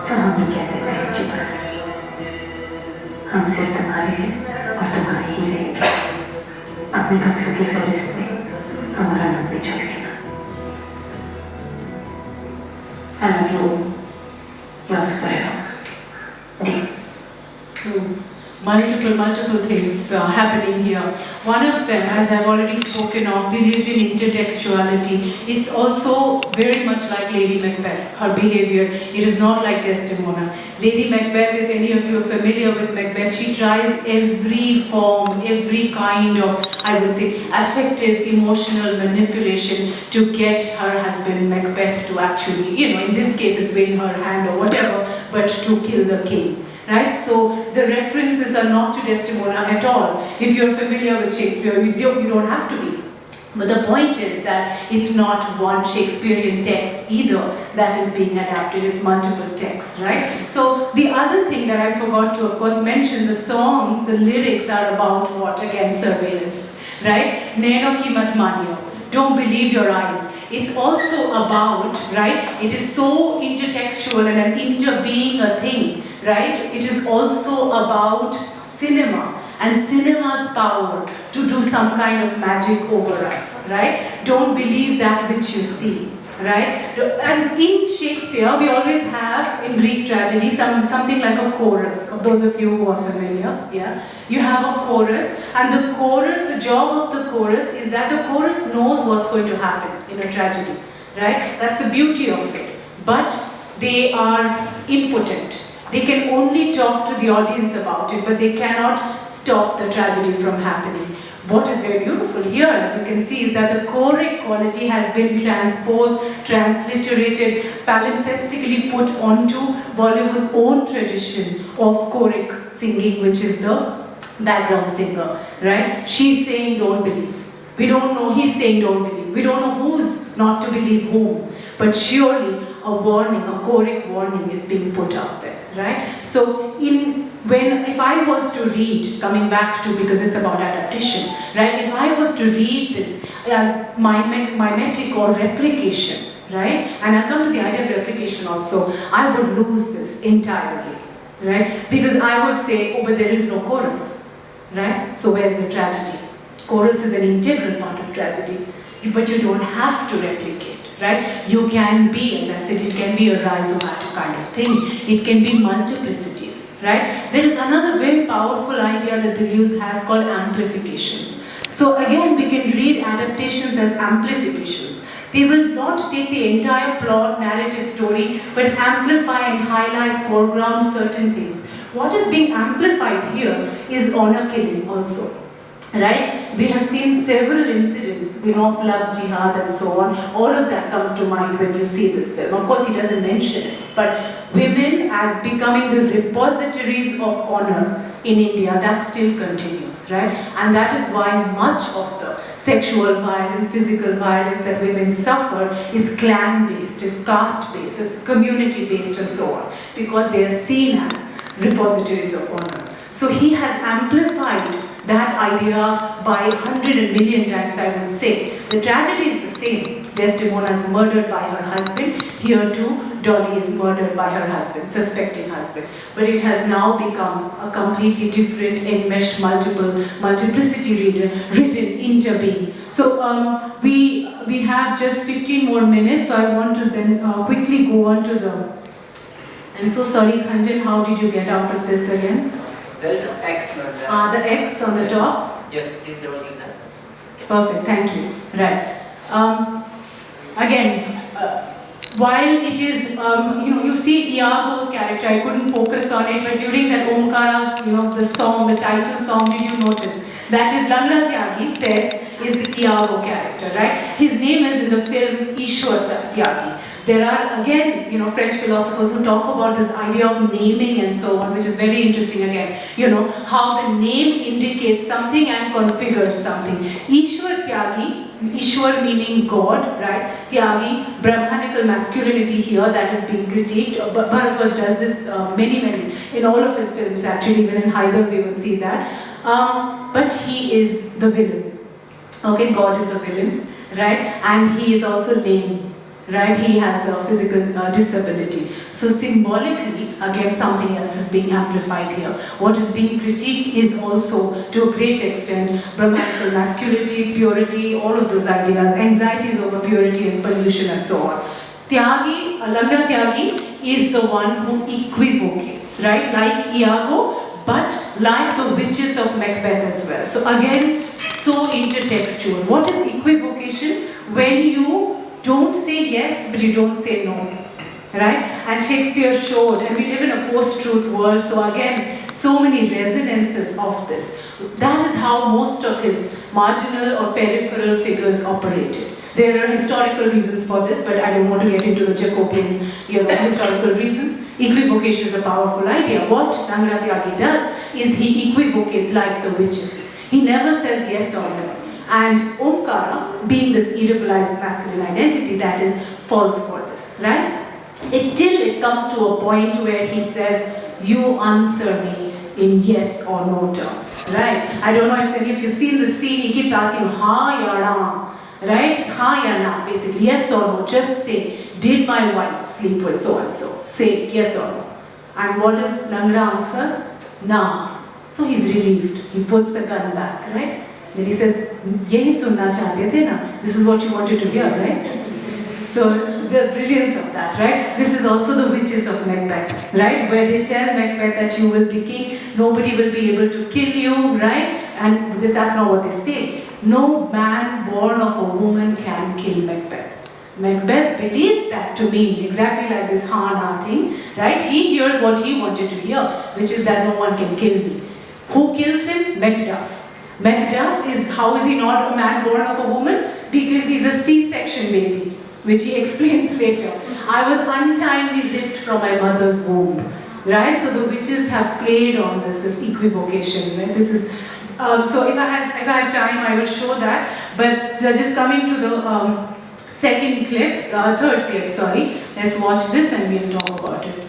F: तो हम भी कह देते हैं जी बस, हम सिर्फ तुम्हारे हैं और तुम्हारे ही रहेंगे। अपने भक्तों की फहरिस्त में हमारा नाम भी छोड़ देना। I love you all. Yours forever. Deep.
B: So, multiple things happening here. One of them, as I've already spoken of, there is an intertextuality. It's also very much like Lady Macbeth, her behavior. It is not like Desdemona. Lady Macbeth, if any of you are familiar with Macbeth, she tries every form, every kind of, I would say, affective, emotional manipulation to get her husband Macbeth to actually, in this case it's win her hand or whatever, but to kill the king. Right? So the references are not to Desdemona at all. If you're familiar with Shakespeare, you don't have to be. But the point is that it's not one Shakespearean text either that is being adapted, it's multiple texts, right? So the other thing that I forgot to, of course, mention, the songs, the lyrics are about what? Again, surveillance, right? Naino ki mat maniyo. Don't believe your eyes. It's also about, right? It is so intertextual and an interbeing a thing, right? It is also about cinema and cinema's power to do some kind of magic over us, right? Don't believe that which you see, right? And in Shakespeare, we always have, in Greek tragedy, something like a chorus. Of those of you who are familiar, yeah? You have a chorus, and the chorus, the job of the chorus is that the chorus knows what's going to happen in a tragedy, right? That's the beauty of it. But they are impotent. They can only talk to the audience about it, but they cannot stop the tragedy from happening. What is very beautiful here, as you can see, is that the choric quality has been transposed, transliterated, palimpsestically put onto Bollywood's own tradition of choric singing, which is the background singer, right? She's saying don't believe. We don't know, he's saying don't believe. We don't know who's not to believe whom. But surely a warning, a choric warning is being put out there, right? So if I was to read, coming back to, because it's about adaptation, right? If I was to read this as mimetic or replication, right? And I'll come to the idea of replication also, I would lose this entirely, right? Because I would say, oh, but there is no chorus, right? So where's the tragedy? Chorus is an integral part of tragedy, but you don't have to replicate, right? You can be, as I said, it can be a rhizomatic kind of thing. It can be multiplicities, right? There is another very powerful idea that Deleuze has called amplifications. So again, we can read adaptations as amplifications. They will not take the entire plot, narrative story, but amplify and highlight, foreground certain things. What is being amplified here is honor killing also. Right? We have seen several incidents, of love, jihad and so on. All of that comes to mind when you see this film. Of course, he doesn't mention it, but women as becoming the repositories of honor in India, that still continues, right? And that is why much of the sexual violence, physical violence that women suffer is clan-based, is caste-based, is community-based and so on, because they are seen as repositories of honor. So he has amplified that idea by 100 million times, I would say. The tragedy is the same. Desdemona is murdered by her husband. Here too, Dolly is murdered by her husband, suspecting husband. But it has now become a completely different, enmeshed, multiplicity written interbeing. So we have just 15 more minutes, so I want to then quickly go on to the... I'm so sorry, Khanjan, how did you get out of this again?
E: There is an X, madam.
B: The X on the top?
E: Yes, please don't that.
B: Perfect, thank you. Right. Again, while it is, you see Iago's character, I couldn't focus on it, but during that Omkara's, the song, the title song, did you notice? That is Langra Tyagi, Saif, is the Iago character, right? His name is in the film Ishwar Tyagi. There are, again, French philosophers who talk about this idea of naming and so on, which is very interesting again. How the name indicates something and configures something. Ishwar Tyagi, Ishwar meaning God, right? Tyagi, Brahmanical masculinity here that is being critiqued. Bharadwaj does this many, in all of his films actually, even in Haider we will see that. But he is the villain. Okay, God is the villain, right? And he is also lame. Right, he has a physical disability. So symbolically, again, something else is being amplified here. What is being critiqued is also, to a great extent, Brahmanical masculinity, purity, all of those ideas, anxieties over purity and pollution and so on. Tyagi, Langra Tyagi is the one who equivocates, right, like Iago, but like the witches of Macbeth as well. So again, so intertextual. What is equivocation? When you don't say yes, but you don't say no, right? And Shakespeare showed, and we live in a post-truth world, so again, so many resonances of this. That is how most of his marginal or peripheral figures operated. There are historical reasons for this, but I don't want to get into the Jacobean, historical reasons. Equivocation is a powerful idea. What Langra Tyagi does is he equivocates like the witches. He never says yes or no. And Omkara, being this Oedipalized masculine identity, that is, falls for this, right? Till it comes to a point where he says, you answer me in yes or no terms, right? I don't know if any of you seen the scene, he keeps asking, ha ya na, right? Ha ya na, basically, yes or no, just say, did my wife sleep with so and so? Say yes or no. And what does Langra answer? Nah. So he's relieved, he puts the gun back, right? Then he says, yahi sunna chahte the na. This is what you wanted to hear, right? So the brilliance of that, right? This is also the witches of Macbeth, right? Where they tell Macbeth that you will be king, nobody will be able to kill you, right? And that's not what they say. No man born of a woman can kill Macbeth. Macbeth believes that to mean exactly like this ha-na thing, right? He hears what he wanted to hear, which is that no one can kill me. Who kills him? Macduff. Macduff is, how is he not a man born of a woman? Because he's a C-section baby, which he explains later. I was untimely ripped from my mother's womb, right? So the witches have played on this equivocation, right? This is, so if I have time, I will show that. But just coming to the second clip, third clip, sorry. Let's watch this and we'll talk about it.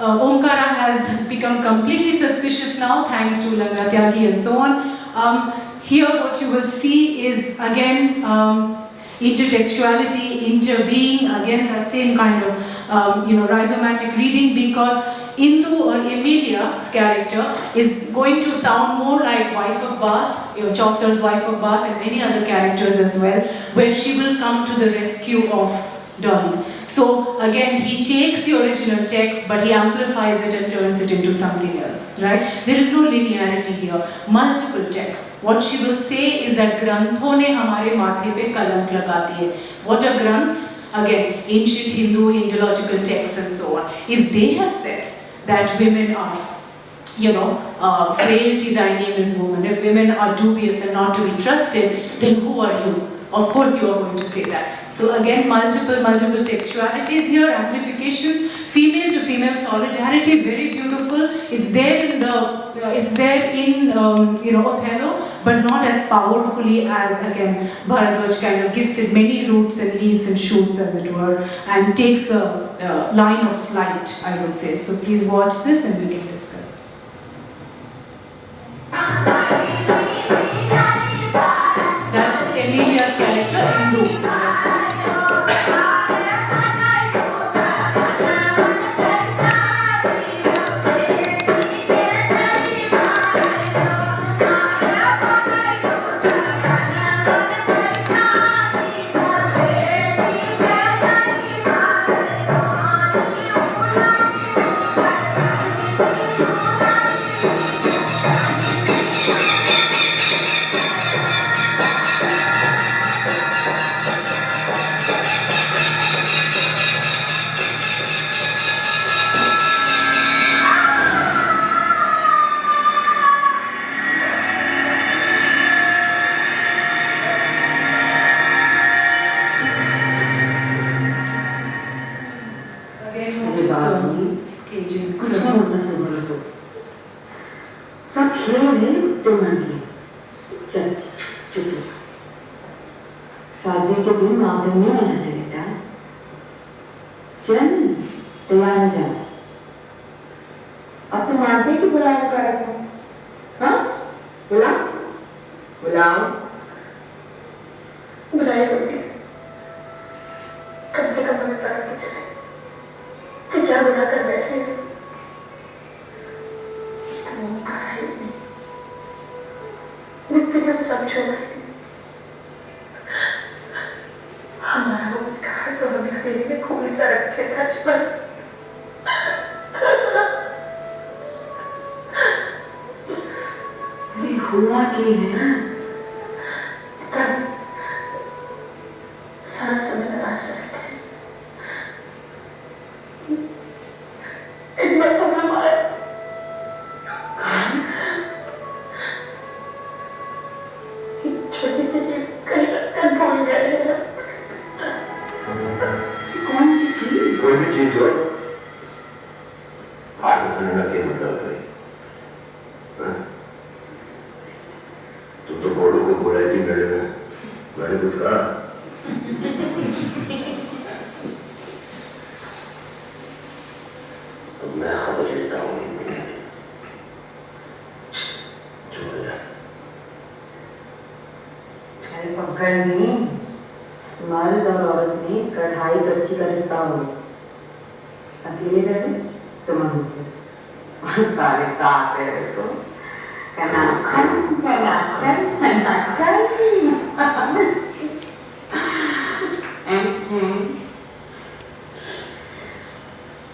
B: Omkara has become completely suspicious now, thanks to Langra Tyagi and so on. Here what you will see is, again, intertextuality, interbeing, again that same kind of rhizomatic reading, because Indu or Emilia's character is going to sound more like Wife of Bath, Chaucer's Wife of Bath, and many other characters as well, where she will come to the rescue of Dolly. So again, he takes the original text, but he amplifies it and turns it into something else, right? There is no linearity here, multiple texts. What she will say is that Granthon ne hamare mathe pe kalank laga diye. What are Granths? Again, ancient Hindu, Indological texts and so on. If they have said that women are, frailty thy name is woman, if women are dubious and not to be trusted, then who are you? Of course you are going to say that. So again, multiple textualities here, amplifications, female to female solidarity, very beautiful. It's there in Othello, but not as powerfully as, again, Bharadwaj kind of gives it many roots and leaves and shoots, as it were, and takes a line of flight, I would say. So please watch this and we can discuss. That's Emilia's character, Indu.
F: शादी के दिन माँ नहीं मनाते बेटा, चल तैयार हो जा। अब तुम मानते कि बुलाओ कर रखो, हाँ? बुलाओ
H: बुलाए होंगे, कम से कम हमें पता तो चले कि क्या बुला कर बैठे हैं। तुम कहा ही नहीं, इस दिन हम सब छोड़ा है। हमारा उनका तो हम हवेली में खून सा रखे था बस।
F: हुआ कि है
H: तब सारा समय नाराज रहे थे। एक बार हमने मारा छोटी सी चीज कहीं रखकर भूल गए हैं।
F: कौन सी चीज?
D: कोई भी चीज हो, हाथ उठाने का क्या मतलब है? तुम तो बोलो को बुलाई थी मेरे में, मैंने कुछ कहा? अब मैं खबर लेता हूँ, छोड़ जा।
F: अरे पकड़ नहीं, मर्द और औरत में कढ़ाई कच्ची का रिश्ता हो, अकेले रहे तो मनुष्य और सारे साथ रहे तो कनाखन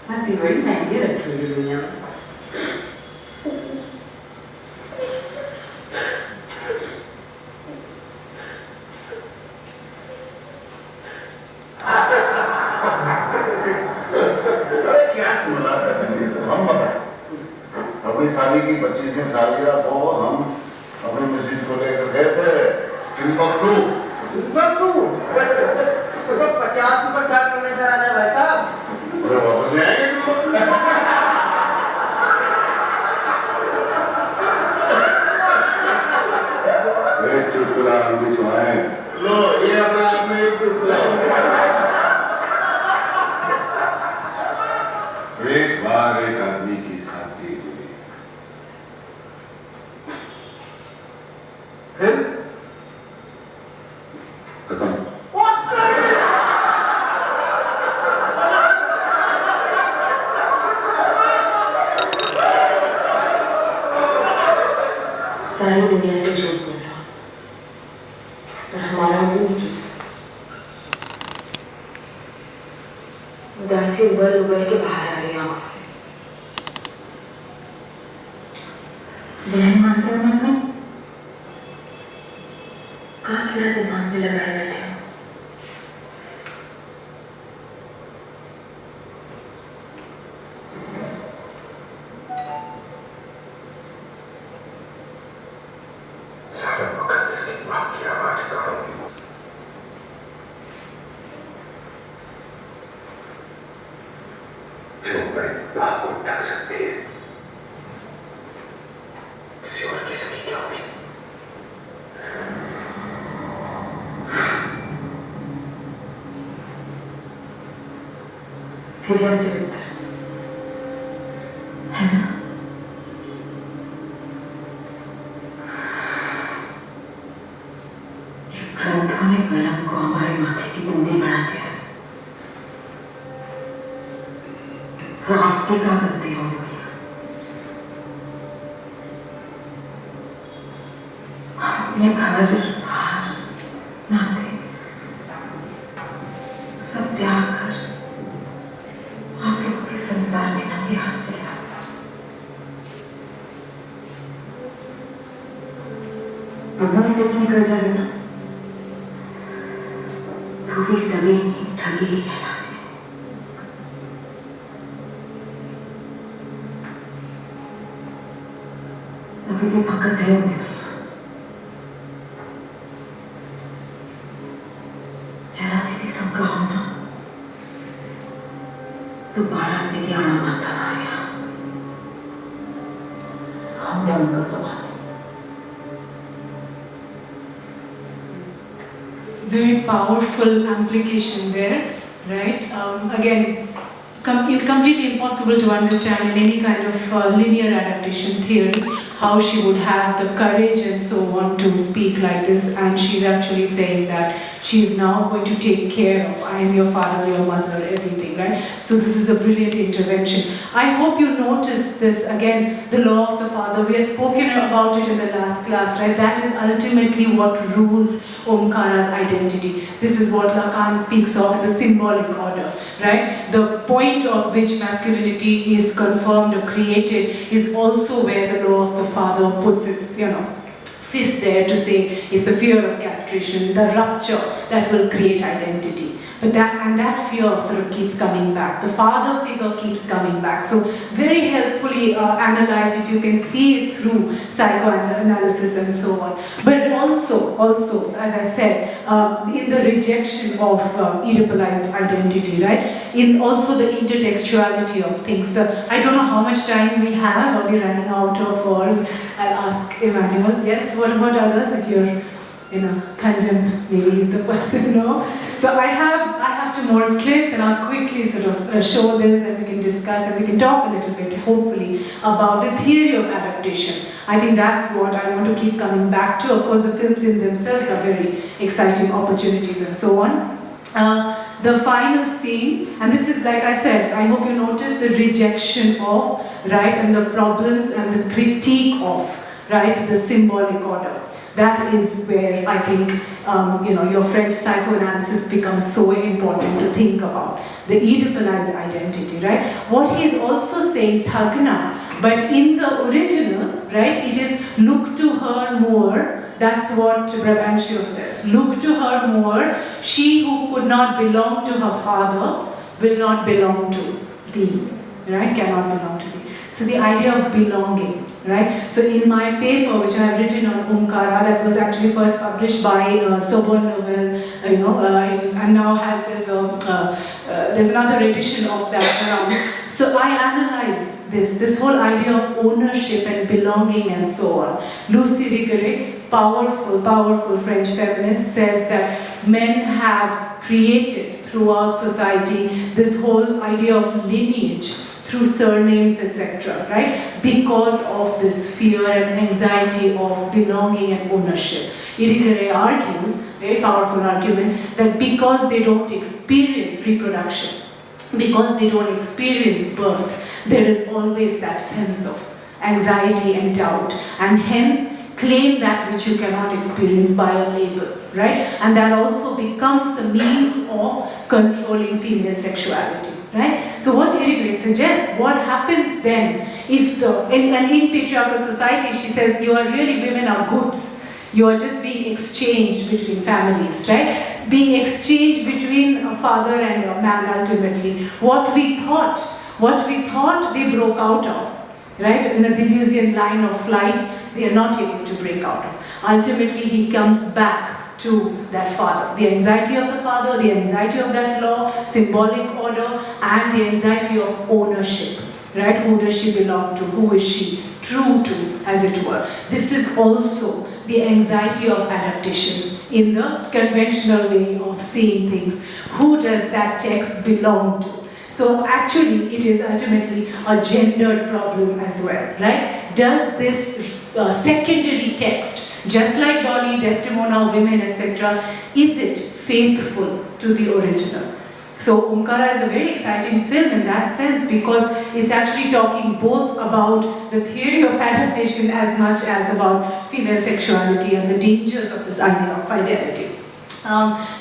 F: हंसी बड़ी महंगी रखी हुई दुनिया में।
D: अपनी शादी की 25वीं सालगिरह को हम अपने मिसेज को लेकर गए थे टिम्बकटू।
G: तो 50 ऊपर क्या करने जा रहा है भाई साहब?
D: अरे वापस नहीं आएंगे टिम्बकटू। एक चुटकुला हम भी सुनाए। लो ये अपने आप में एक चुटकुला।
I: एक बार एक आदमी की शादी हुई,
D: फिर खत्म।
F: उदासी उबल उबल के बाहर आ रही आंखों से। दुल्हन मानते हो मन में? कहाँ कीड़ा दिमाग में लगाए बैठे हो?
I: सारा वक्त इसकी माँ की आवाज काढूंगी। जो बड़ी बात को ढक सकती है, किसी और किस्म की क्या होगी?
F: फिर यह चरित्र है ना? ग्रंथों ने कलम को हमारे माथे की बूंदी बना दिया है। तो आपकी क्या गलती हो गई? अपने घर बाहर नाते सब त्याग कर आप लोगों के संसार में नंगे हाथ चले आए। अगर से निकल जाए ना तो भी सभी ठगी ही कहलाते हैं। अभी भी ताकत है उनमें। जरा सी भी शंका हो ना तो 12 आदमी की आना माता आया। हमने उनको संभाला।
B: Very powerful implication there, right? Again, completely impossible to understand in any kind of linear adaptation theory how she would have the courage and so on to speak like this, and she's actually saying that she is now going to take care of, I am your father, your mother, everything, right? So this is a brilliant intervention. I hope you noticed this, again, the law of the father. We had spoken about it in the last class, right? That is ultimately what rules Omkara's identity. This is what Lacan speaks of in the symbolic order, right? The point of which masculinity is confirmed or created is also where the law of the father puts its, fist there to say it's a fear of castration, the rupture that will create identity. But that fear sort of keeps coming back. The father figure keeps coming back. So very helpfully analyzed, if you can see it through psychoanalysis and so on. But also, as I said, in the rejection of Oedipalized identity, right? In also the intertextuality of things. I don't know how much time we have. Are we running out of? Or I'll ask Emmanuel. Yes. What about others? If you're Kanjan maybe is the person, no? So I have two more clips and I'll quickly sort of show this and we can discuss and we can talk a little bit, hopefully, about the theory of adaptation. I think that's what I want to keep coming back to. Of course, the films in themselves are very exciting opportunities and so on. The final scene, and this is like I said, I hope you notice the rejection of, right, and the problems and the critique of, right, the symbolic order. That is where I think, your French psychoanalysis becomes so important to think about. The Oedipalized identity, right? What he is also saying, Thagna, but in the original, right, it is look to her more. That's what Brabantio says. Look to her more. She who could not belong to her father will not belong to thee, right? Cannot belong to thee. So the idea of belonging, right? So in my paper, which I have written on Omkara, that was actually first published by Sorbonne Nouvelle, and now there's another edition of that around. So I analyze this whole idea of ownership and belonging and so on. Lucy Rigeric, powerful French feminist, says that men have created throughout society this whole idea of lineage through surnames, etc., right? Because of this fear and anxiety of belonging and ownership. Irigaray argues, very powerful argument, that because they don't experience reproduction, because they don't experience birth, there is always that sense of anxiety and doubt, and hence claim that which you cannot experience by a label, right? And that also becomes the means of controlling female sexuality, right? So what Irigaray suggests, what happens then if in patriarchal society, she says, you are really, women are goods. You are just being exchanged between families, right? Being exchanged between a father and a man ultimately. What we thought they broke out of, right? In a Deleuzian line of flight, they are not able to break out of. Ultimately, he comes back to that father. The anxiety of the father, the anxiety of that law, symbolic order, and the anxiety of ownership, right? Who does she belong to? Who is she true to, as it were? This is also the anxiety of adaptation in the conventional way of seeing things. Who does that text belong to? So actually, it is ultimately a gendered problem as well, right? Does this secondary text, just like Dolly, Desdemona, women, etc., is it faithful to the original? So Omkara is a very exciting film in that sense because it's actually talking both about the theory of adaptation as much as about female sexuality and the dangers of this idea of fidelity.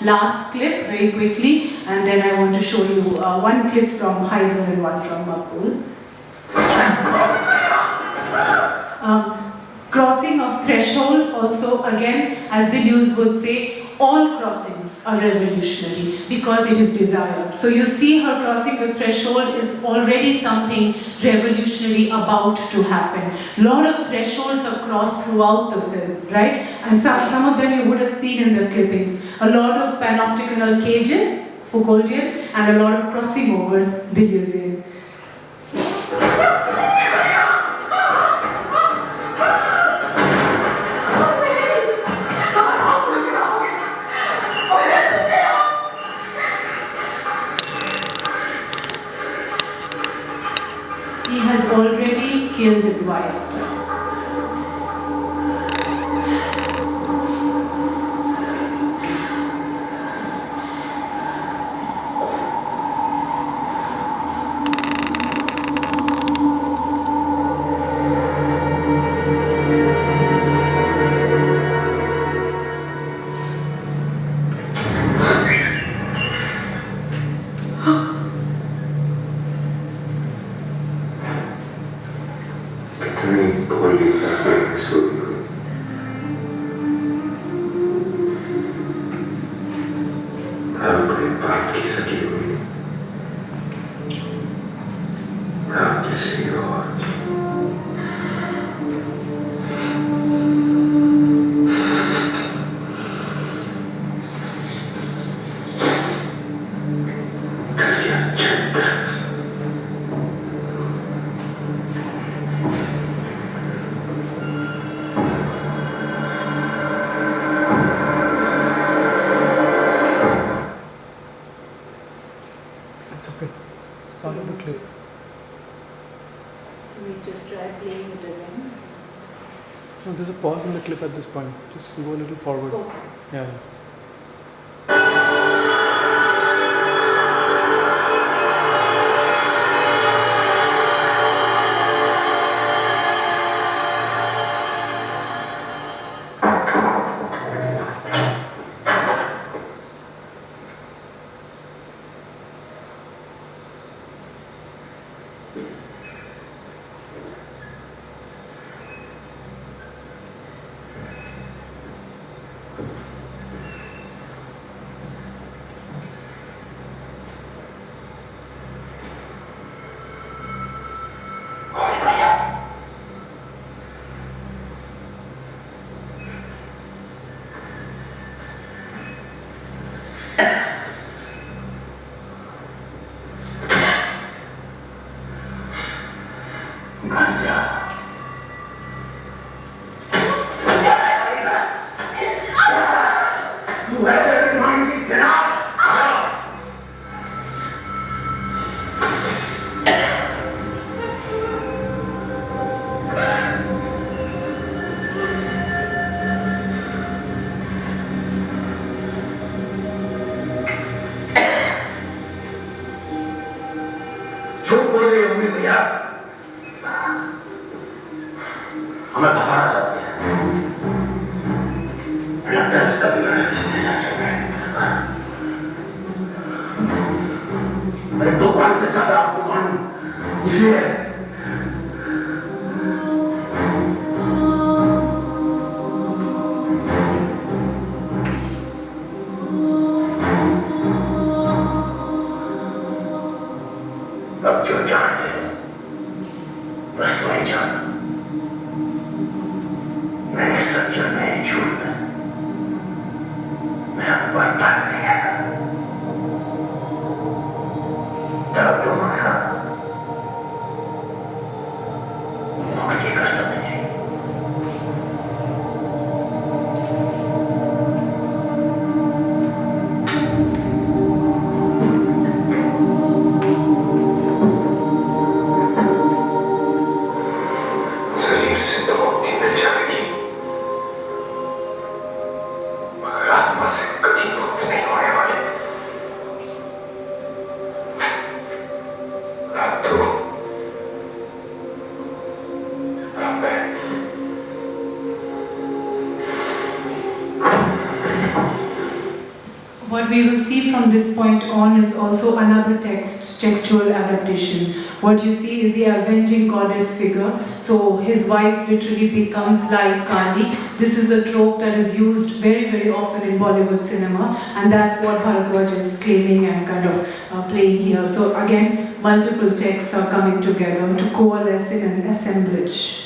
B: Last clip, very quickly, and then I want to show you one clip from Haider and one from Makbul. Crossing of threshold also, again, as Deleuze would say, all crossings are revolutionary because it is desired. So you see her crossing the threshold is already something revolutionary about to happen. A lot of thresholds are crossed throughout the film, right? And some of them you would have seen in the clippings. A lot of panoptical cages, Foucauldian, and a lot of crossing overs, Deleuzian. He has already killed his wife.
J: There's a pause in the clip at this point. Just go a little forward.
B: Okay.
J: Yeah.
I: हमें फंसाना चाहती है। लगता है उसका बिगड़ना किसने साथ चल रहा है।
C: ज्यादा आपको मालूम, इसलिए
I: अब जो जाने बस वही जाना। मैं सच और मैं झूठ में मैं अब बर्बाद नहीं है। तब दोनों था मुक्ति करता नहीं। शरीर से तो मुक्ति मिल जाएगी, मगर आत्मा से कभी मुक्त नहीं होने वाले। तो
B: What we will see from this point on is also another textual adaptation. What you see is the avenging goddess figure. So his wife literally becomes like Kali. This is a trope that is used very, very often in Bollywood cinema, and that's what Bharadwaj is claiming and kind of playing here. So again, multiple texts are coming together to coalesce in an assemblage.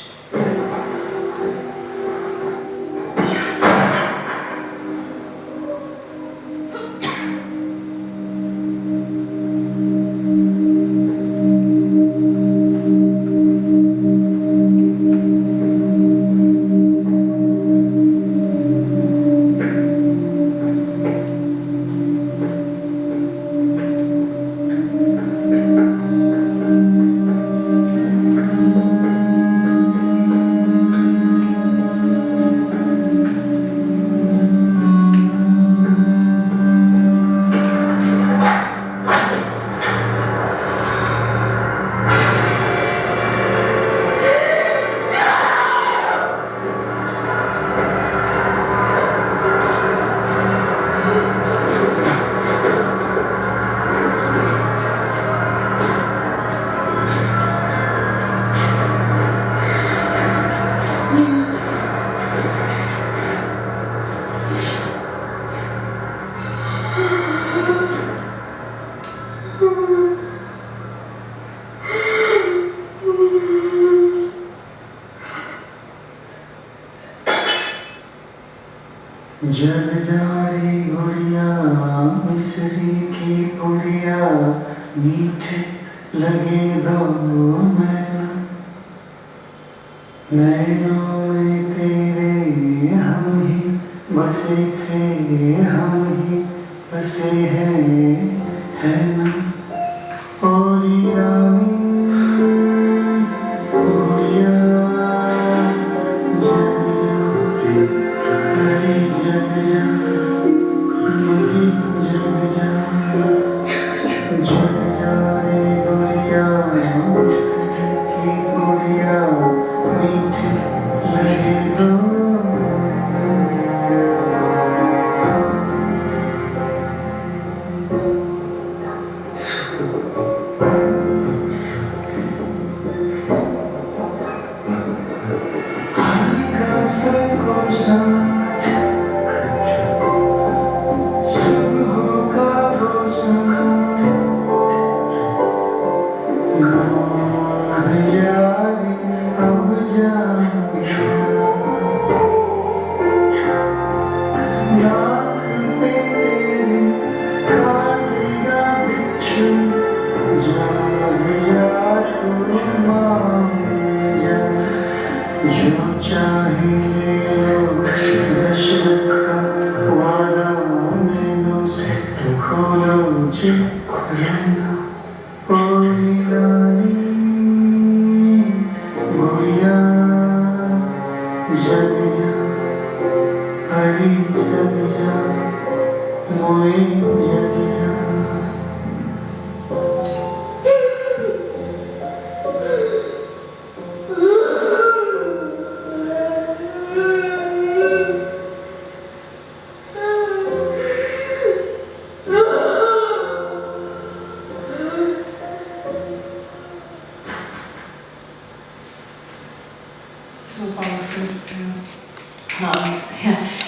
K: जग जारी गुड़िया मिसरी की पुड़िया मीठे लगे दो नैनों में तेरे हम ही बसे थे हम ही बसे हैं ना ओरी रानी गुड़िया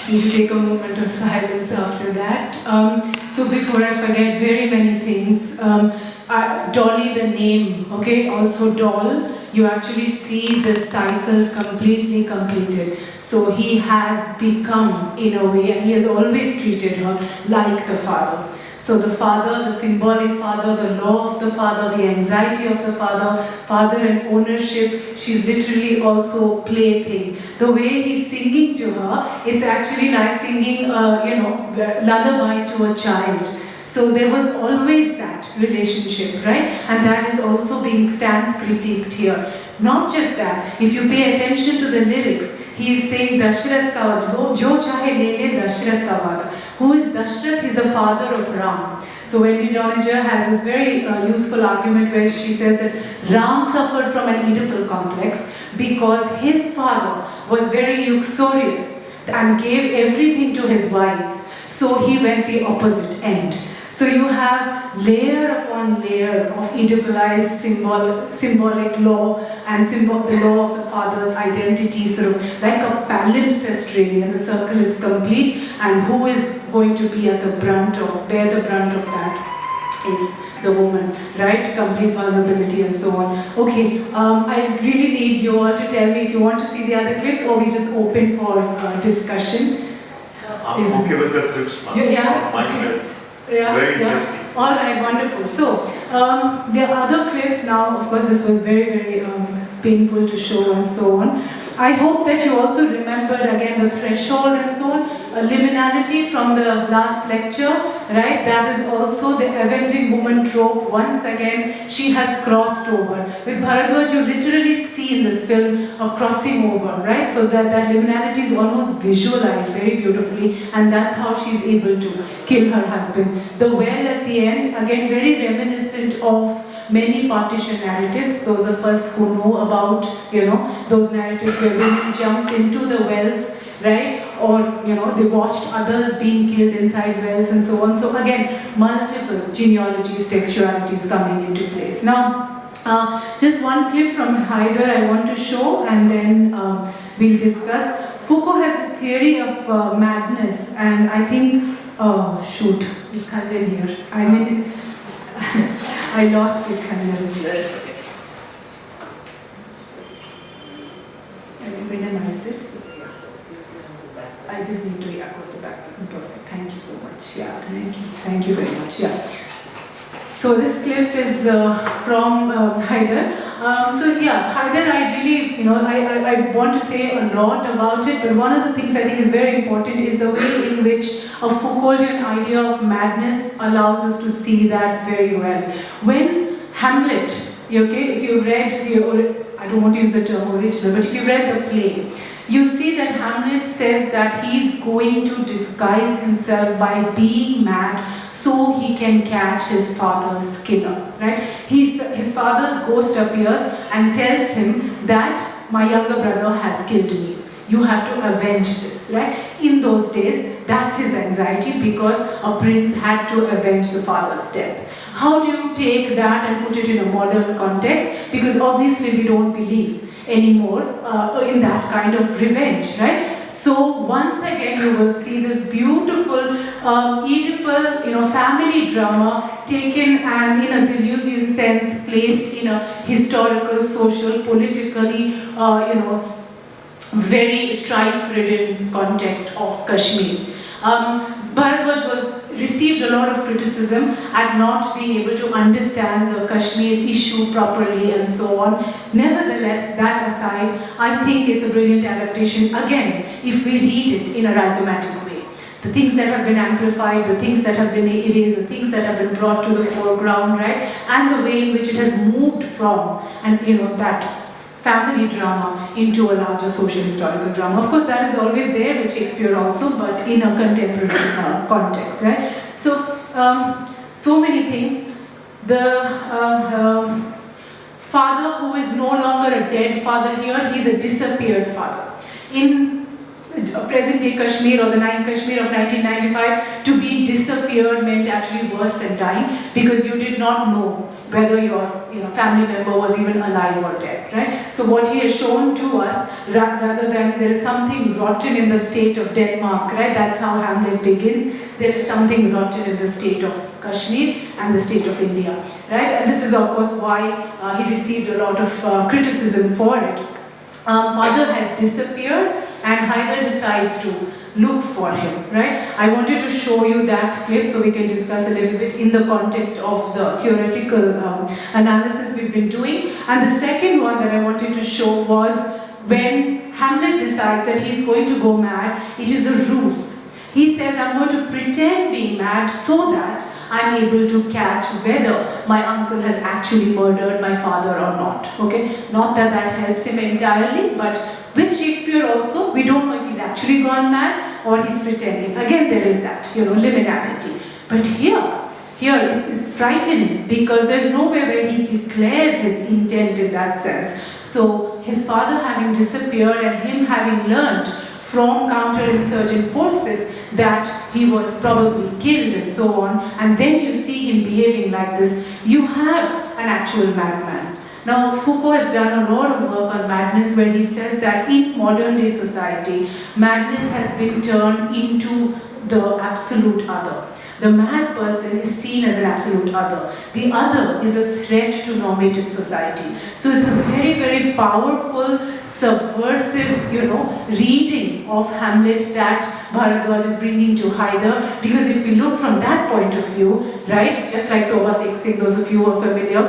B: need to take a moment of silence after that. So before I forget very many things, Dolly the name, okay, also doll, you actually see the cycle completely completed. So he has become, in a way, and he has always treated her like the father. So the father, the symbolic father, the law of the father, the anxiety of the father, father and ownership, she's literally also plaything. The way he's singing to her, it's actually like singing, lullaby to a child. So there was always that relationship, right? And that is also stands critiqued here. Not just that, if you pay attention to the lyrics, he is saying Dashrath ka jo chahe le le Dashrath ka vada. Who is Dashrath? He is the father of Ram. So Wendy Doniger has this very useful argument where she says that Ram suffered from an Oedipal complex because his father was very luxurious and gave everything to his wives. So he went the opposite end. So you have layer upon layer of Oedipalized symbolic law and the law of the father's identity, sort of like a palimpsest really, and the circle is complete, and who is going to be at the bear the brunt of that is the woman, right? Complete vulnerability and so on. Okay, I really need you all to tell me if you want to see the other clips or we just open for discussion.
I: I'm okay with the clips, ma'am.
B: Yeah?
I: My side.
B: Yeah,
I: Very
B: yeah.
I: interesting.
B: All right, wonderful. So, there are other clips now. Of course, this was very, very painful to show and so on. I hope that you also remembered again the threshold and so on, liminality from the last lecture, right? That is also the avenging woman trope. Once again, she has crossed over. With Bharadwaj, you literally see in this film a crossing over, right? So that liminality is almost visualized very beautifully, and that's how she's able to kill her husband. The well at the end, again, very reminiscent of many partition narratives. Those of us who know about, those narratives where women jumped into the wells, right? Or, they watched others being killed inside wells and so on. So again, multiple genealogies, textualities coming into place. Now, just one clip from Haider I want to show, and then we'll discuss. Foucault has this theory of madness, and I think, is Khanjan here? I mean, I lost it, Khanjan. I minimized it, so I just need to go to the back. Perfect. Thank you so much. Yeah, thank you. Thank you very much. Yeah. So this clip is from Haider. So yeah, Haider, I really, I want to say a lot about it, but one of the things I think is very important is the way in which a Foucauldian idea of madness allows us to see that very well. When Hamlet, if you read I don't want to use the term original, but if you read the play, you see that Hamlet says that he's going to disguise himself by being mad so he can catch his father's killer, right? His father's ghost appears and tells him that my younger brother has killed me. You have to avenge this, right? In those days, that's his anxiety because a prince had to avenge the father's death. How do you take that and put it in a modern context? Because obviously we don't believe anymore in that kind of revenge, right? So once again you will see this beautiful Oedipal, family drama taken and in a Deleuzian sense placed in a historical, social, politically, very strife-ridden context of Kashmir. Bharadwaj received a lot of criticism at not being able to understand the Kashmir issue properly and so on. Nevertheless, that aside, I think it's a brilliant adaptation, again, if we read it in a rhizomatic way. The things that have been amplified, the things that have been erased, the things that have been brought to the foreground, right? And the way in which it has moved from, and that family drama into a larger social historical drama. Of course, that is always there with Shakespeare also, but in a contemporary context, right? So, so many things. The father who is no longer a dead father here, he's a disappeared father. In present-day Kashmir or the Kashmir of 1995, to be disappeared meant actually worse than dying because you did not know whether your family member was even alive or dead, right? So what he has shown to us, rather than there is something rotten in the state of Denmark, right? That's how Hamlet begins. There is something rotten in the state of Kashmir and the state of India, right? And this is of course why he received a lot of criticism for it. Father has disappeared and Haider decides to look for him, right? I wanted to show you that clip so we can discuss a little bit in the context of the theoretical analysis we've been doing. And the second one that I wanted to show was when Hamlet decides that he's going to go mad, it is a ruse. He says, I'm going to pretend being mad so that I'm able to catch whether my uncle has actually murdered my father or not. Okay? Not that that helps him entirely, but with Shakespeare also, we don't know if he's actually gone mad or he's pretending. Again, there is that, liminality. But here it's frightening because there's nowhere where he declares his intent in that sense. So his father having disappeared and him having learned from counterinsurgent forces that he was probably killed and so on, and then you see him behaving like this, you have an actual madman. Now, Foucault has done a lot of work on madness where he says that in modern day society, madness has been turned into the absolute other. The mad person is seen as an absolute other. The other is a threat to normative society. So it's a very, very powerful, subversive, reading of Hamlet that Bharadwaj is bringing to Haider. Because if we look from that point of view, right, just like Toba Tek Singh, those of you who are familiar,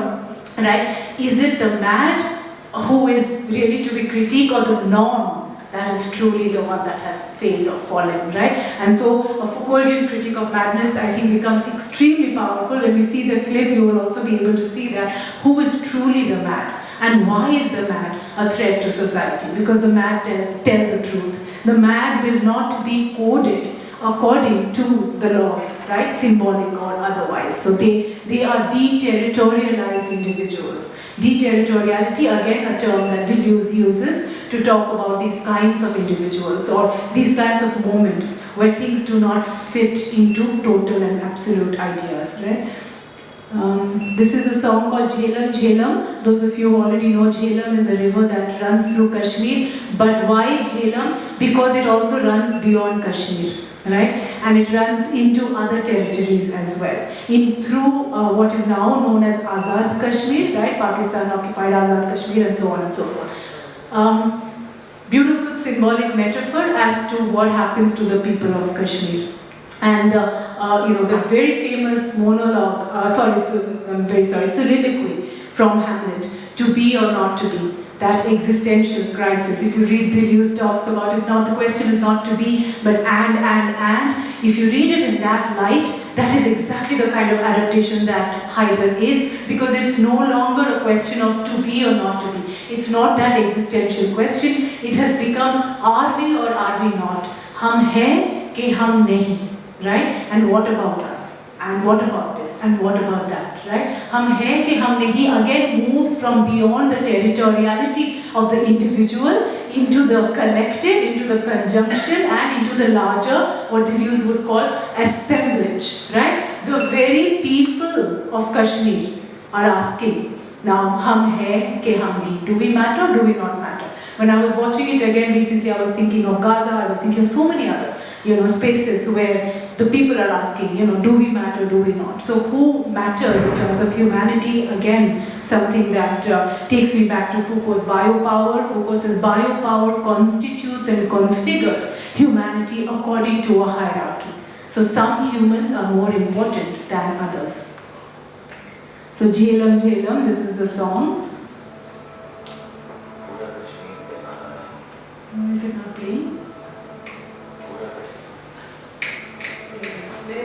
B: right, is it the mad who is really to be critiqued or the norm that is truly the one that has failed or fallen, right? And so a Foucauldian critique of madness, I think, becomes extremely powerful. When we see the clip, you will also be able to see that who is truly the mad and why is the mad a threat to society? Because the mad tell the truth. The mad will not be coded according to the laws, right? Symbolic or otherwise. So they are deterritorialized individuals. Deterritoriality, again, a term that Deleuze uses to talk about these kinds of individuals or these kinds of moments where things do not fit into total and absolute ideas, right? This is a song called Jhelum Jhelum. Those of you who already know, Jhelum is a river that runs through Kashmir. But why Jhelum? Because it also runs beyond Kashmir, right? And it runs into other territories as well. Through what is now known as Azad Kashmir, right? Pakistan occupied Azad Kashmir and so on and so forth. Beautiful symbolic metaphor as to what happens to the people of Kashmir. And the very famous monologue, soliloquy from Hamlet, to be or not to be, that existential crisis. If you read Deleuze talks about it, not the question is not to be, but and. If you read it in that light, that is exactly the kind of adaptation that Haider is, because it's no longer a question of to be or not to be. It's not that existential question. It has become, are we or are we not? Hum hai ke hum nahi, right? And what about us? And what about this? And what about that, right? Hum hai ke hum nahi again moves from beyond the territoriality of the individual into the collective, into the conjunction, and into the larger, what Deleuze would call assemblage, right? The very people of Kashmir are asking, now, hum hai ke hum nahi. Do we matter or do we not matter? When I was watching it again recently, I was thinking of Gaza, I was thinking of so many other, spaces where the people are asking, do we matter, do we not? So who matters in terms of humanity? Again, something that takes me back to Foucault's biopower. Foucault says biopower constitutes and configures humanity according to a hierarchy. So some humans are more important than others. So Jhelum Jhelum, this is the song. Is it not playing?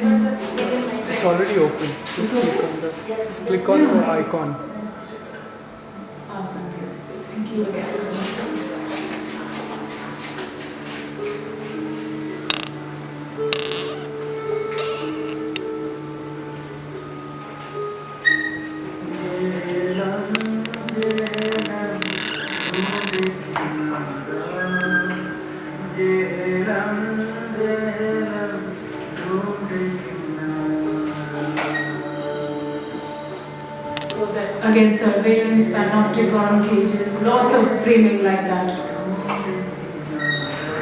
J: It's already open. Just click on the icon.
B: Awesome. Thank you again. again, surveillance, panopticon cages, lots of framing like that.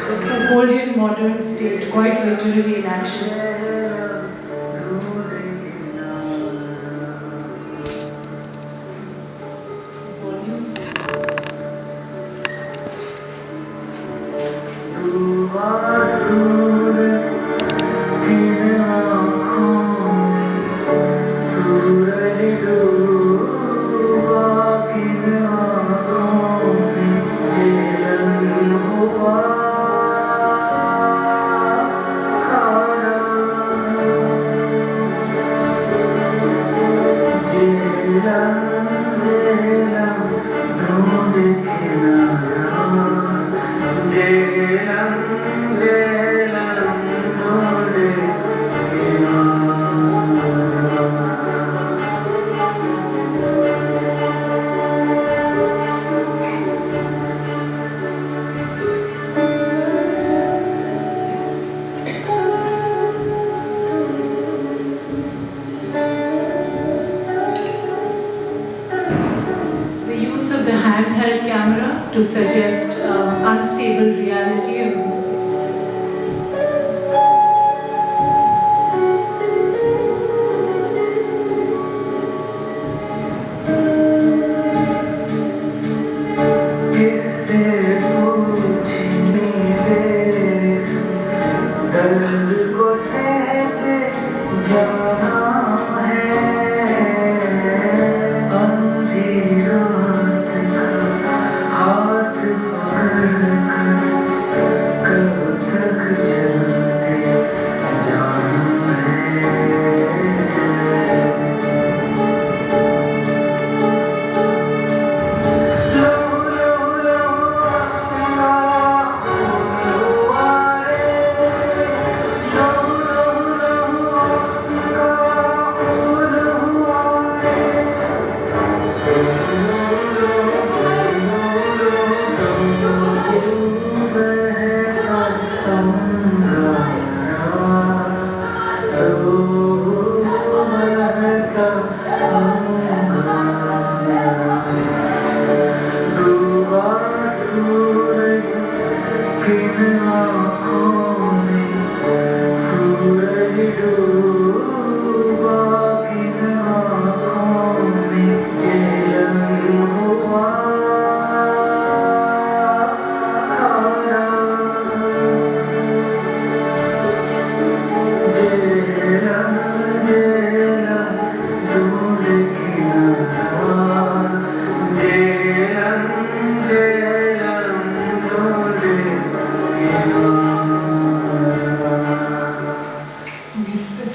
B: The Foucauldian modern state, quite literally in action. Handheld camera to suggest unstable reality.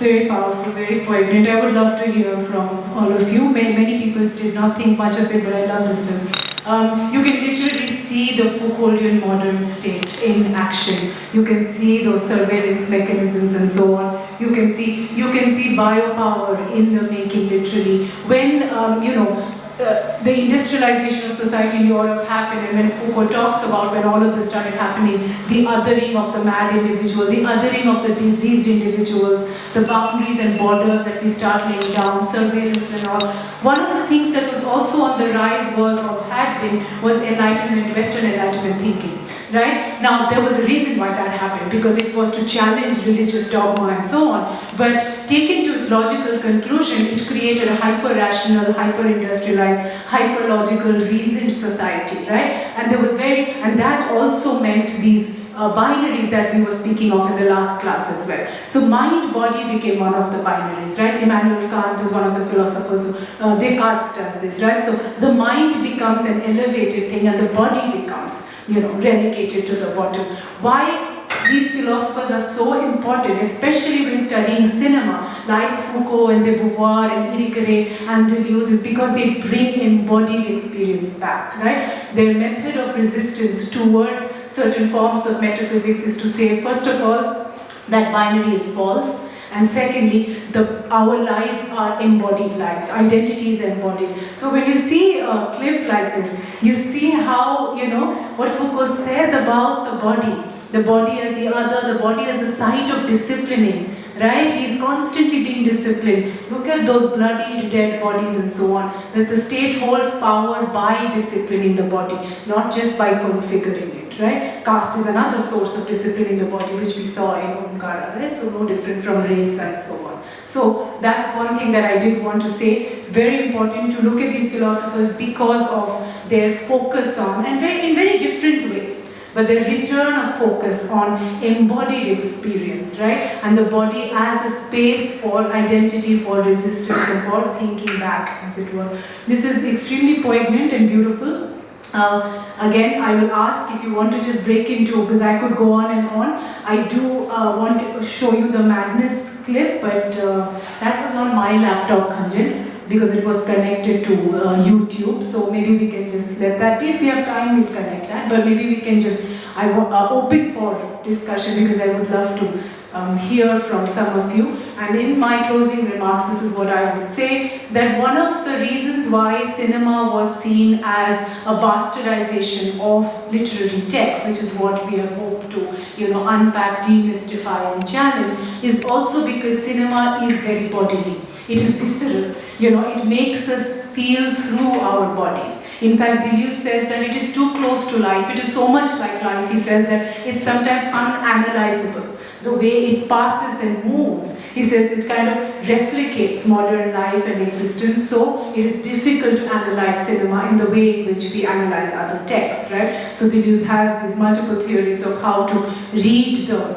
B: Very powerful, very poignant. I would love to hear from all of you. Many people did not think much of it, but I love this film. You can literally see the Foucauldian modern state in action. You can see those surveillance mechanisms and so on. You can see biopower in the making, literally. When the industrialization of society in Europe happened, and when Foucault talks about when all of this started happening, the othering of the mad individual, the othering of the diseased individuals, the boundaries and borders that we start laying down, surveillance and all. One of the things that was also on the rise was Enlightenment, Western Enlightenment thinking. Right? Now, there was a reason why that happened, because it was to challenge religious dogma and so on. But taken to its logical conclusion, it created a hyper-rational, hyper-industrialized, hyper-logical, reasoned society, right? And that also meant these binaries that we were speaking of in the last class as well. So mind-body became one of the binaries, right? Immanuel Kant is one of the philosophers. Descartes does this, right? So the mind becomes an elevated thing, and the body becomes, relegated to the bottom. Why these philosophers are so important, especially when studying cinema, like Foucault and de Beauvoir and Irigaray and Deleuze, is because they bring embodied experience back, right? Their method of resistance towards certain forms of metaphysics is to say, first of all, that binary is false, and secondly, our lives are embodied lives, identity is embodied. So when you see a clip like this, you see how, what Foucault says about the body as the other, the body as the site of disciplining, right? He's constantly being disciplined. Look at those bloodied dead bodies and so on. That the state holds power by disciplining the body, not just by configuring it, right? Caste is another source of discipline in the body, which we saw in Omkara, right? So no different from race and so on. So that's one thing that I did want to say. It's very important to look at these philosophers because of their focus on, and in very different ways, but the return of focus on embodied experience, right? And the body as a space for identity, for resistance, and for thinking back, as it were. This is extremely poignant and beautiful. Again, I will ask if you want to just break into, because I could go on and on. I do want to show you the madness clip, but that was on my laptop, Kanjan, because it was connected to YouTube. So maybe we can just let that be. If we have time, we'll connect that. But maybe we can just, open for discussion, because I would love to hear from some of you. And in my closing remarks, this is what I would say, that one of the reasons why cinema was seen as a bastardization of literary text, which is what we have hoped to, unpack, demystify, and challenge, is also because cinema is very bodily. It is visceral. It makes us feel through our bodies. In fact, Deleuze says that it is too close to life. It is so much like life. He says that it's sometimes unanalyzable. The way it passes and moves, he says it kind of replicates modern life and existence, so it is difficult to analyze cinema in the way in which we analyze other texts, right? So Deleuze has these multiple theories of how to read the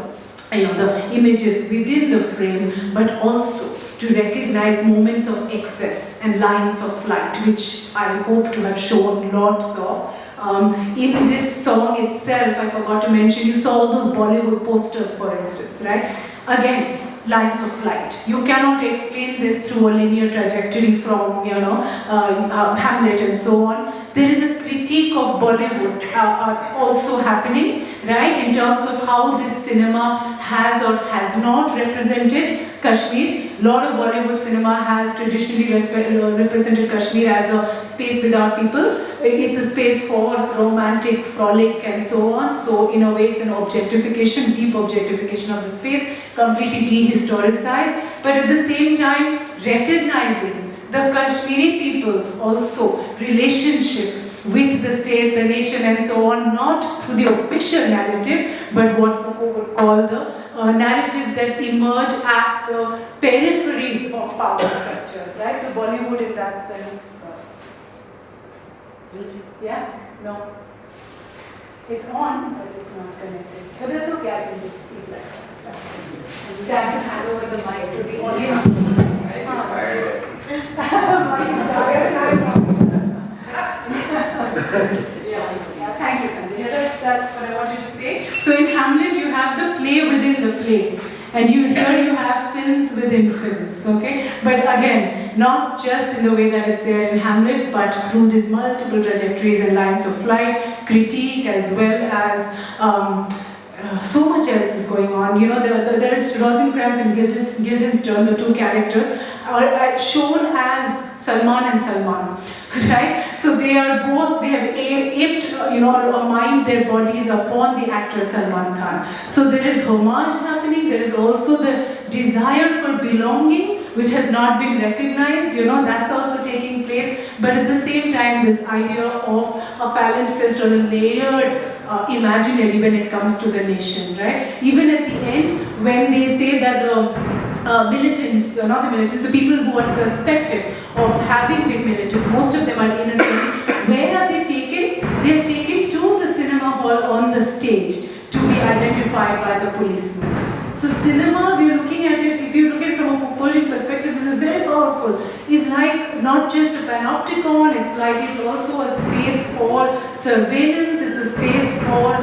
B: images within the frame, but also to recognize moments of excess and lines of flight, which I hope to have shown lots of. In this song itself, I forgot to mention, you saw all those Bollywood posters, for instance, right? Again, lines of flight. You cannot explain this through a linear trajectory from, Hamlet and so on. There is a critique of Bollywood also happening, right, in terms of how this cinema has or has not represented Kashmir. A lot of Bollywood cinema has traditionally represented Kashmir as a space without people. It's a space for romantic frolic and so on. So in a way it's an objectification, deep objectification of the space, completely dehistoricized, but at the same time recognizing the Kashmiri people's also relationship with the state, the nation and so on, not through the official narrative, but what Foucault would call the narratives that emerge at the peripheries of power structures, right? So Bollywood in that sense, yeah, no, it's on, but it's not connected. But that's okay, I can just keep that. I have to hand over the mic to the audience. Thank you, Sanjay. That's what I wanted to say. So in Hamlet, you have the play within the play. And here you have films within films, okay? But again, not just in the way that it's there in Hamlet, but through these multiple trajectories and lines of flight, critique, as well as so much else is going on. There is Rosencrantz and Guildenstern, the two characters, are shown as Salman and Salman, right? So they have aped, or mined their bodies upon the actor Salman Khan. So there is homage happening, there is also the desire for belonging, which has not been recognized, that's also taking place. But at the same time, this idea of a palimpsest or a layered imaginary when it comes to the nation, right? Even at the end, when they say that the militants, the people who are suspected of having been militants, most of them are innocent. Where are they taken? They are taken to the cinema hall on the stage to be identified by the policeman. So cinema, we are looking at it, if you look at it from a Foucauldian perspective, this is very powerful. It's like not just a panopticon, it's also a space for surveillance, it's a space for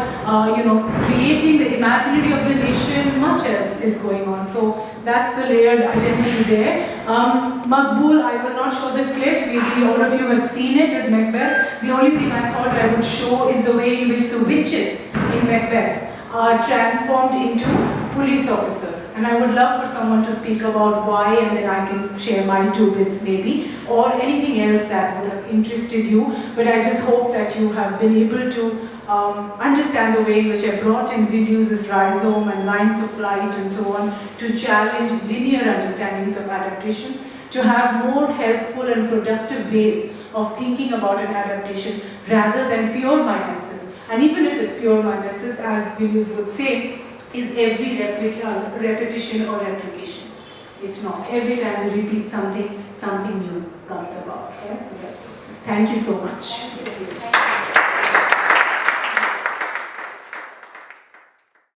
B: creating the imaginary of the nation. Much else is going on. So that's the layered identity there. Maqbool, I will not show the clip, maybe all of you have seen it as Macbeth. The only thing I thought I would show is the way in which the witches in Macbeth are transformed into police officers. And I would love for someone to speak about why, and then I can share my 2 bits maybe, or anything else that would have interested you. But I just hope that you have been able to understand the way in which I brought in Deleuze's rhizome and lines of light and so on to challenge linear understandings of adaptations, to have more helpful and productive ways of thinking about an adaptation rather than pure mimesis. And even if it's pure mimesis, as Deleuze would say, is every repetition or replication. It's not. Every time you repeat something, something new comes about. Right? So that's it. Thank you so much.